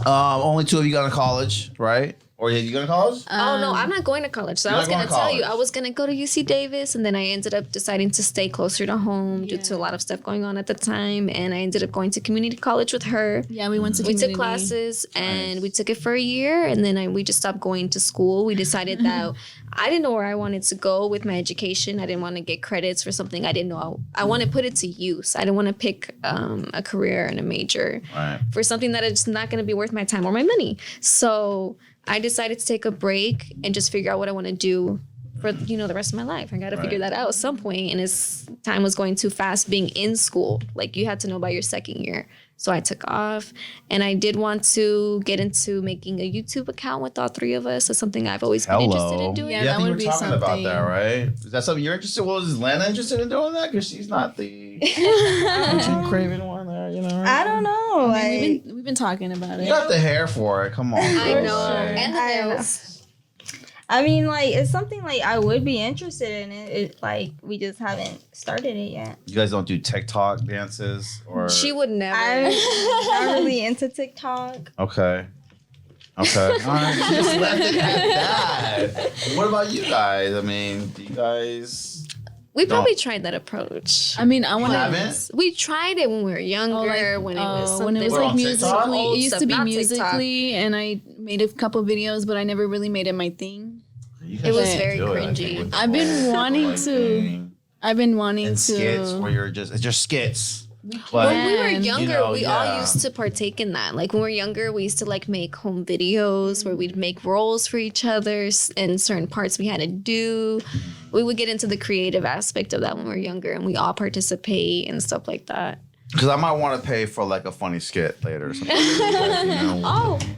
Speaker 1: Only 2 of you got to college, right? Or did you go to college?
Speaker 2: Oh no, I'm not going to college. So I
Speaker 1: You're
Speaker 2: was
Speaker 1: not
Speaker 2: going to
Speaker 1: going to
Speaker 2: tell you,
Speaker 1: college.
Speaker 2: I was going to go to UC Davis, and then I ended up deciding to stay closer to home due to a lot of stuff going on at the time, and I ended up going to community college with her.
Speaker 3: Yeah, we went to
Speaker 2: We
Speaker 3: community.
Speaker 2: took classes and
Speaker 1: Nice.
Speaker 2: we took it for a year, and then we just stopped going to school. We decided that I didn't know where I wanted to go with my education. I didn't want to get credits for something I didn't know. I want to put it to use. I didn't want to pick a career and a major
Speaker 1: Right.
Speaker 2: for something that is not going to be worth my time or my money. So I decided to take a break and just figure out what I want to do for the rest of my life. I got to figure that out at some point, and time was going too fast being in school. Like, you had to know by your second year. So I took off, and I did want to get into making a YouTube account with all 3 of us. That's something I've always been interested in doing.
Speaker 3: Yeah,
Speaker 1: I
Speaker 3: that
Speaker 1: think we
Speaker 3: would
Speaker 1: were
Speaker 3: be
Speaker 1: talking about that,
Speaker 3: something.
Speaker 1: right? Is that something you're interested in? Well, is Lana interested in doing that? Because she's not the attention craving one there, Right?
Speaker 4: I don't know. Like,
Speaker 3: We've been talking about
Speaker 1: You
Speaker 3: it.
Speaker 1: got the hair for it. Come on.
Speaker 2: I
Speaker 1: girl.
Speaker 2: know.
Speaker 1: Like,
Speaker 2: And the
Speaker 4: I know.
Speaker 2: nails.
Speaker 4: I mean, like, it's something like I would be interested in it. Like, we just haven't started it yet.
Speaker 1: you guys don't do TikTok dances or
Speaker 2: She would never.
Speaker 4: I'm not really into TikTok.
Speaker 1: Okay. All right. She just left it at that. What about you guys? I mean, do you guys?
Speaker 2: We probably tried that approach.
Speaker 3: I mean, I want
Speaker 1: You
Speaker 3: to.
Speaker 1: haven't?
Speaker 2: We tried it when we were younger, when it was something.
Speaker 1: We're on
Speaker 3: like
Speaker 1: TikTok?
Speaker 3: musically.
Speaker 2: Old
Speaker 3: It used
Speaker 2: stuff,
Speaker 3: to be
Speaker 2: not TikTok.
Speaker 3: musically, and I made a couple videos, but I never really made it my thing.
Speaker 1: You guys
Speaker 2: It was
Speaker 1: should
Speaker 2: very
Speaker 1: do it, I think,
Speaker 2: cringy.
Speaker 1: with the
Speaker 3: I've been
Speaker 1: whole
Speaker 3: wanting
Speaker 1: like,
Speaker 3: to.
Speaker 1: thing.
Speaker 3: I've been wanting
Speaker 1: And
Speaker 3: to.
Speaker 1: skits where it's just skits. But
Speaker 2: When we were
Speaker 3: And,
Speaker 2: younger, we all
Speaker 1: yeah.
Speaker 2: used to partake in that. Like, when we were younger, we used to like make home videos where we'd make roles for each other and certain parts we had to do. We would get into the creative aspect of that when we were younger, and we all participate and stuff like that.
Speaker 1: because I might want to pay for like a funny skit later or something.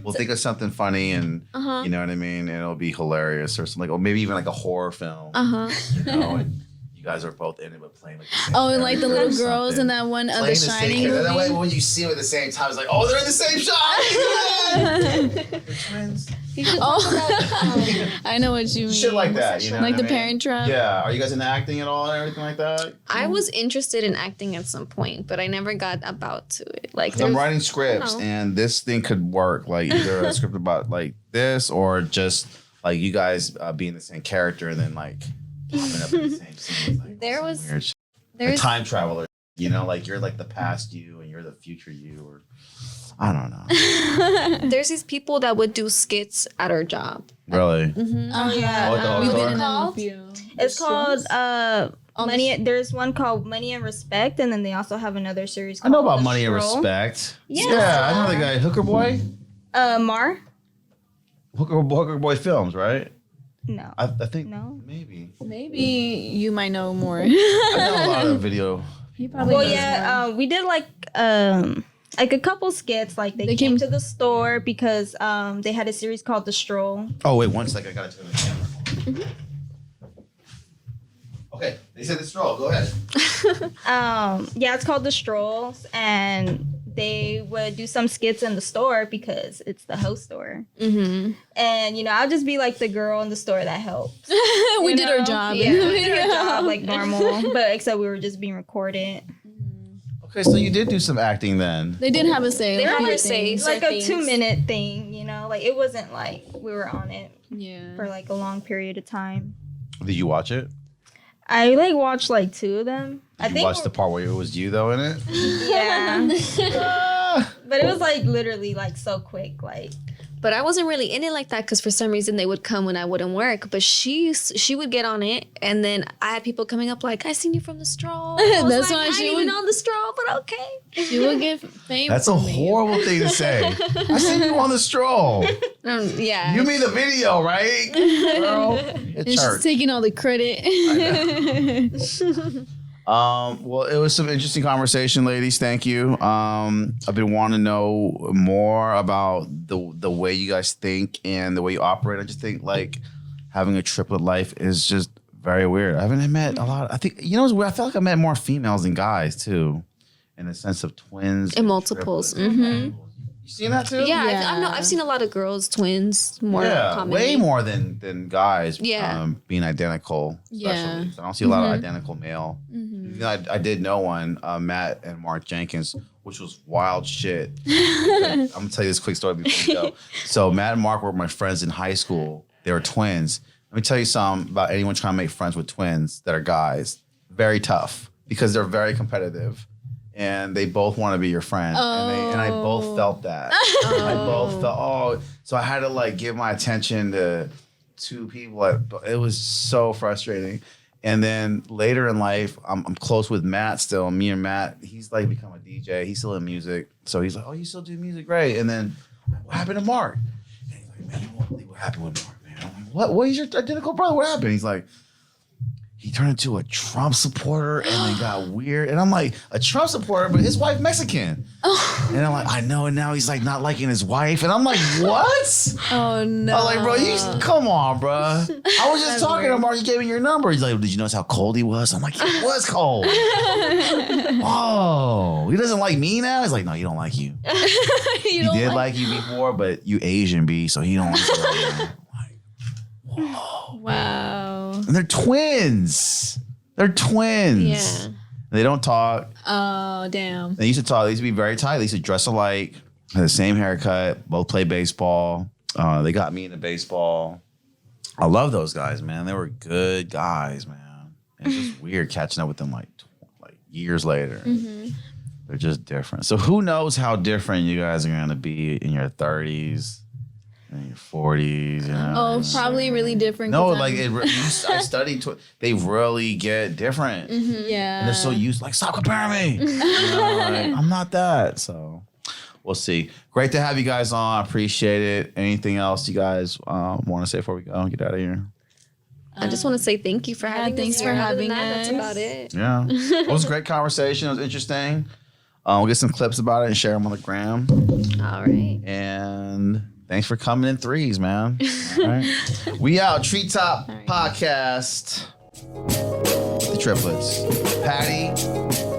Speaker 1: We'll think of something funny and you know what I mean, and it'll be hilarious or something, like, or maybe even like a horror film. And you guys are both in it, but playing like the same
Speaker 3: Oh, and like the
Speaker 1: character or
Speaker 3: little girls in
Speaker 1: something.
Speaker 3: that one
Speaker 1: Playing
Speaker 3: The Shining
Speaker 1: character. That way,
Speaker 3: movie.
Speaker 1: when you see them at the same time, it's like, oh, they're in the same shot. They're twins.
Speaker 3: Oh, I know what you mean.
Speaker 1: Shit like that, you know.
Speaker 3: Like
Speaker 1: what
Speaker 3: the
Speaker 1: I mean?
Speaker 3: Parent Trap.
Speaker 1: Yeah. Are you guys into acting at all and everything like that?
Speaker 2: I was interested in acting at some point, but I never got about to it. Like,
Speaker 1: 'Cause I'm
Speaker 2: there's-
Speaker 1: writing scripts,
Speaker 2: know.
Speaker 1: and this thing could work. Like either a script about like this, or just like you guys being the same character, and then like popping up in the same scene. Like,
Speaker 2: There
Speaker 1: some
Speaker 2: was-
Speaker 1: weird shit. A
Speaker 2: there's
Speaker 1: time traveler. Like you're like the past you, and you're the future you, or I don't know.
Speaker 2: there's these people that would do skits at our job.
Speaker 1: Really?
Speaker 4: Oh yeah.
Speaker 1: Oh,
Speaker 3: We've
Speaker 1: the-
Speaker 3: been in a
Speaker 4: called?
Speaker 3: few.
Speaker 4: It's called
Speaker 2: Oh,
Speaker 4: Money. There's one called Money and Respect, and then they also have another series.
Speaker 1: I
Speaker 4: Called
Speaker 1: know about
Speaker 4: The
Speaker 1: Money and
Speaker 4: Stroll.
Speaker 1: Respect.
Speaker 4: Yeah.
Speaker 1: I know the guy, Hooker Boy.
Speaker 4: Mar.
Speaker 1: Hooker Boy Films, right?
Speaker 4: No.
Speaker 1: I think
Speaker 4: No.
Speaker 1: maybe.
Speaker 3: Maybe you might know more.
Speaker 1: I know a lot of video.
Speaker 3: He probably
Speaker 4: Well,
Speaker 3: knows
Speaker 4: yeah.
Speaker 3: more.
Speaker 4: We did like a couple skits. Like they came to the store because they had a series called The Stroll.
Speaker 1: Oh wait, one second. I gotta turn the camera. Okay, they said the stroll. Go ahead.
Speaker 4: Yeah, it's called The Strolls, and they would do some skits in the store because it's the host store.
Speaker 2: Mm-hmm.
Speaker 4: And I'll just be like the girl in the store that helps.
Speaker 3: we
Speaker 4: You
Speaker 3: did our
Speaker 4: know?
Speaker 3: job.
Speaker 4: Yeah,
Speaker 3: in the
Speaker 4: we did our
Speaker 3: video.
Speaker 4: job like normal, but except we were just being recorded.
Speaker 1: Okay, so you did do some acting then.
Speaker 3: They did have a say.
Speaker 2: They
Speaker 3: like,
Speaker 2: have
Speaker 3: few
Speaker 2: a say.
Speaker 3: things.
Speaker 4: Like a
Speaker 2: things.
Speaker 4: 2-minute thing, Like it wasn't like we were on it
Speaker 3: Yeah.
Speaker 4: for like a long period of time.
Speaker 1: Did you watch it?
Speaker 4: I like watched like 2 of them.
Speaker 1: Did you watch the part where it was you though in it?
Speaker 4: Yeah. But it was like literally like so quick. Like
Speaker 2: But I wasn't really in it like that because for some reason they would come when I wouldn't work. But she would get on it, and then I had people coming up like, "I seen you from the stroll." I was
Speaker 3: That's
Speaker 2: like,
Speaker 3: why
Speaker 2: I
Speaker 3: she
Speaker 2: ain't
Speaker 3: would-
Speaker 2: even on the stroll, but okay.
Speaker 3: She will get famous.
Speaker 1: That's a horrible thing to say. I seen you on the stroll.
Speaker 2: Yeah.
Speaker 1: You mean the video, right, girl? At
Speaker 3: And she's
Speaker 1: church.
Speaker 3: taking all the credit.
Speaker 1: Well, it was some interesting conversation, ladies. Thank you. I've been wanting to know more about the way you guys think and the way you operate. I just think like having a triplet life is just very weird. I haven't met a lot. I think it's weird. I feel like I met more females than guys too, in the sense of twins
Speaker 2: And multiples.
Speaker 1: triplets.
Speaker 2: Mm-hmm.
Speaker 1: You seen that too?
Speaker 2: Yeah,
Speaker 3: Yeah.
Speaker 2: I've seen a lot of girls, twins, more
Speaker 1: Yeah,
Speaker 2: commonly.
Speaker 1: way more than guys.
Speaker 2: Yeah.
Speaker 1: Being identical. Especially.
Speaker 3: Yeah.
Speaker 1: So I don't see a lot of identical male I did know one, Matt and Mark Jenkins, which was wild shit. I'm gonna tell you this quick story before we go. So Matt and Mark were my friends in high school. They were twins. Let me tell you something about anyone trying to make friends with twins that are guys. Very tough because they're very competitive. And they both want to be your friend. And I both felt that. I both felt, so I had to like give my attention to two people. It was so frustrating. And then later in life, I'm close with Matt still. Me and Matt, he's like become a DJ. He's still in music. So he's like, oh, you still do music? Great. And then what happened to Mark? And he's like, man, you won't believe what happened with Mark, man. I'm like, what? What is your identical brother? What happened? He's like, he turned into a Trump supporter and then got weird. And I'm like, a Trump supporter, but his wife Mexican. And I'm like, I know. And now he's like not liking his wife. And I'm like, what?
Speaker 3: Oh, no.
Speaker 1: I'm like, bro, come on, bro. I was just talking to Mark. You gave me your number. He's like, did you notice how cold he was? I'm like, he was cold. Oh, he doesn't like me now? He's like, no, he don't like you. He did like you before, but you Asian, B, so he don't like you right now. Whoa.
Speaker 3: Wow.
Speaker 1: And they're twins.
Speaker 2: Yeah.
Speaker 1: They don't talk.
Speaker 3: Oh, damn.
Speaker 1: They used to talk. They used to be very tight. They used to dress alike, had the same haircut, both play baseball. They got me into baseball. I love those guys, man. They were good guys, man. And it's just weird catching up with them like years later. Mm-hmm. They're just different. So who knows how different you guys are going to be in your 30s. In your 40s, you know.
Speaker 3: Oh, probably really different.
Speaker 1: No, like I studied. They really get different.
Speaker 3: Mm-hmm. Yeah,
Speaker 1: and they're so used. Like, stop comparing me. You know, like, I'm not that. So we'll see. Great to have you guys on. I appreciate it. Anything else you guys want to say before we go and get out of here?
Speaker 2: I just want to say thank you for having us.
Speaker 3: Thanks for having us.
Speaker 2: That's about it.
Speaker 1: Yeah, it was a great conversation. It was interesting. We'll get some clips about it and share them on the gram.
Speaker 2: All right.
Speaker 1: And thanks for coming in threes, man. All right. We out. Treetop Podcast. The Triplets. Patty.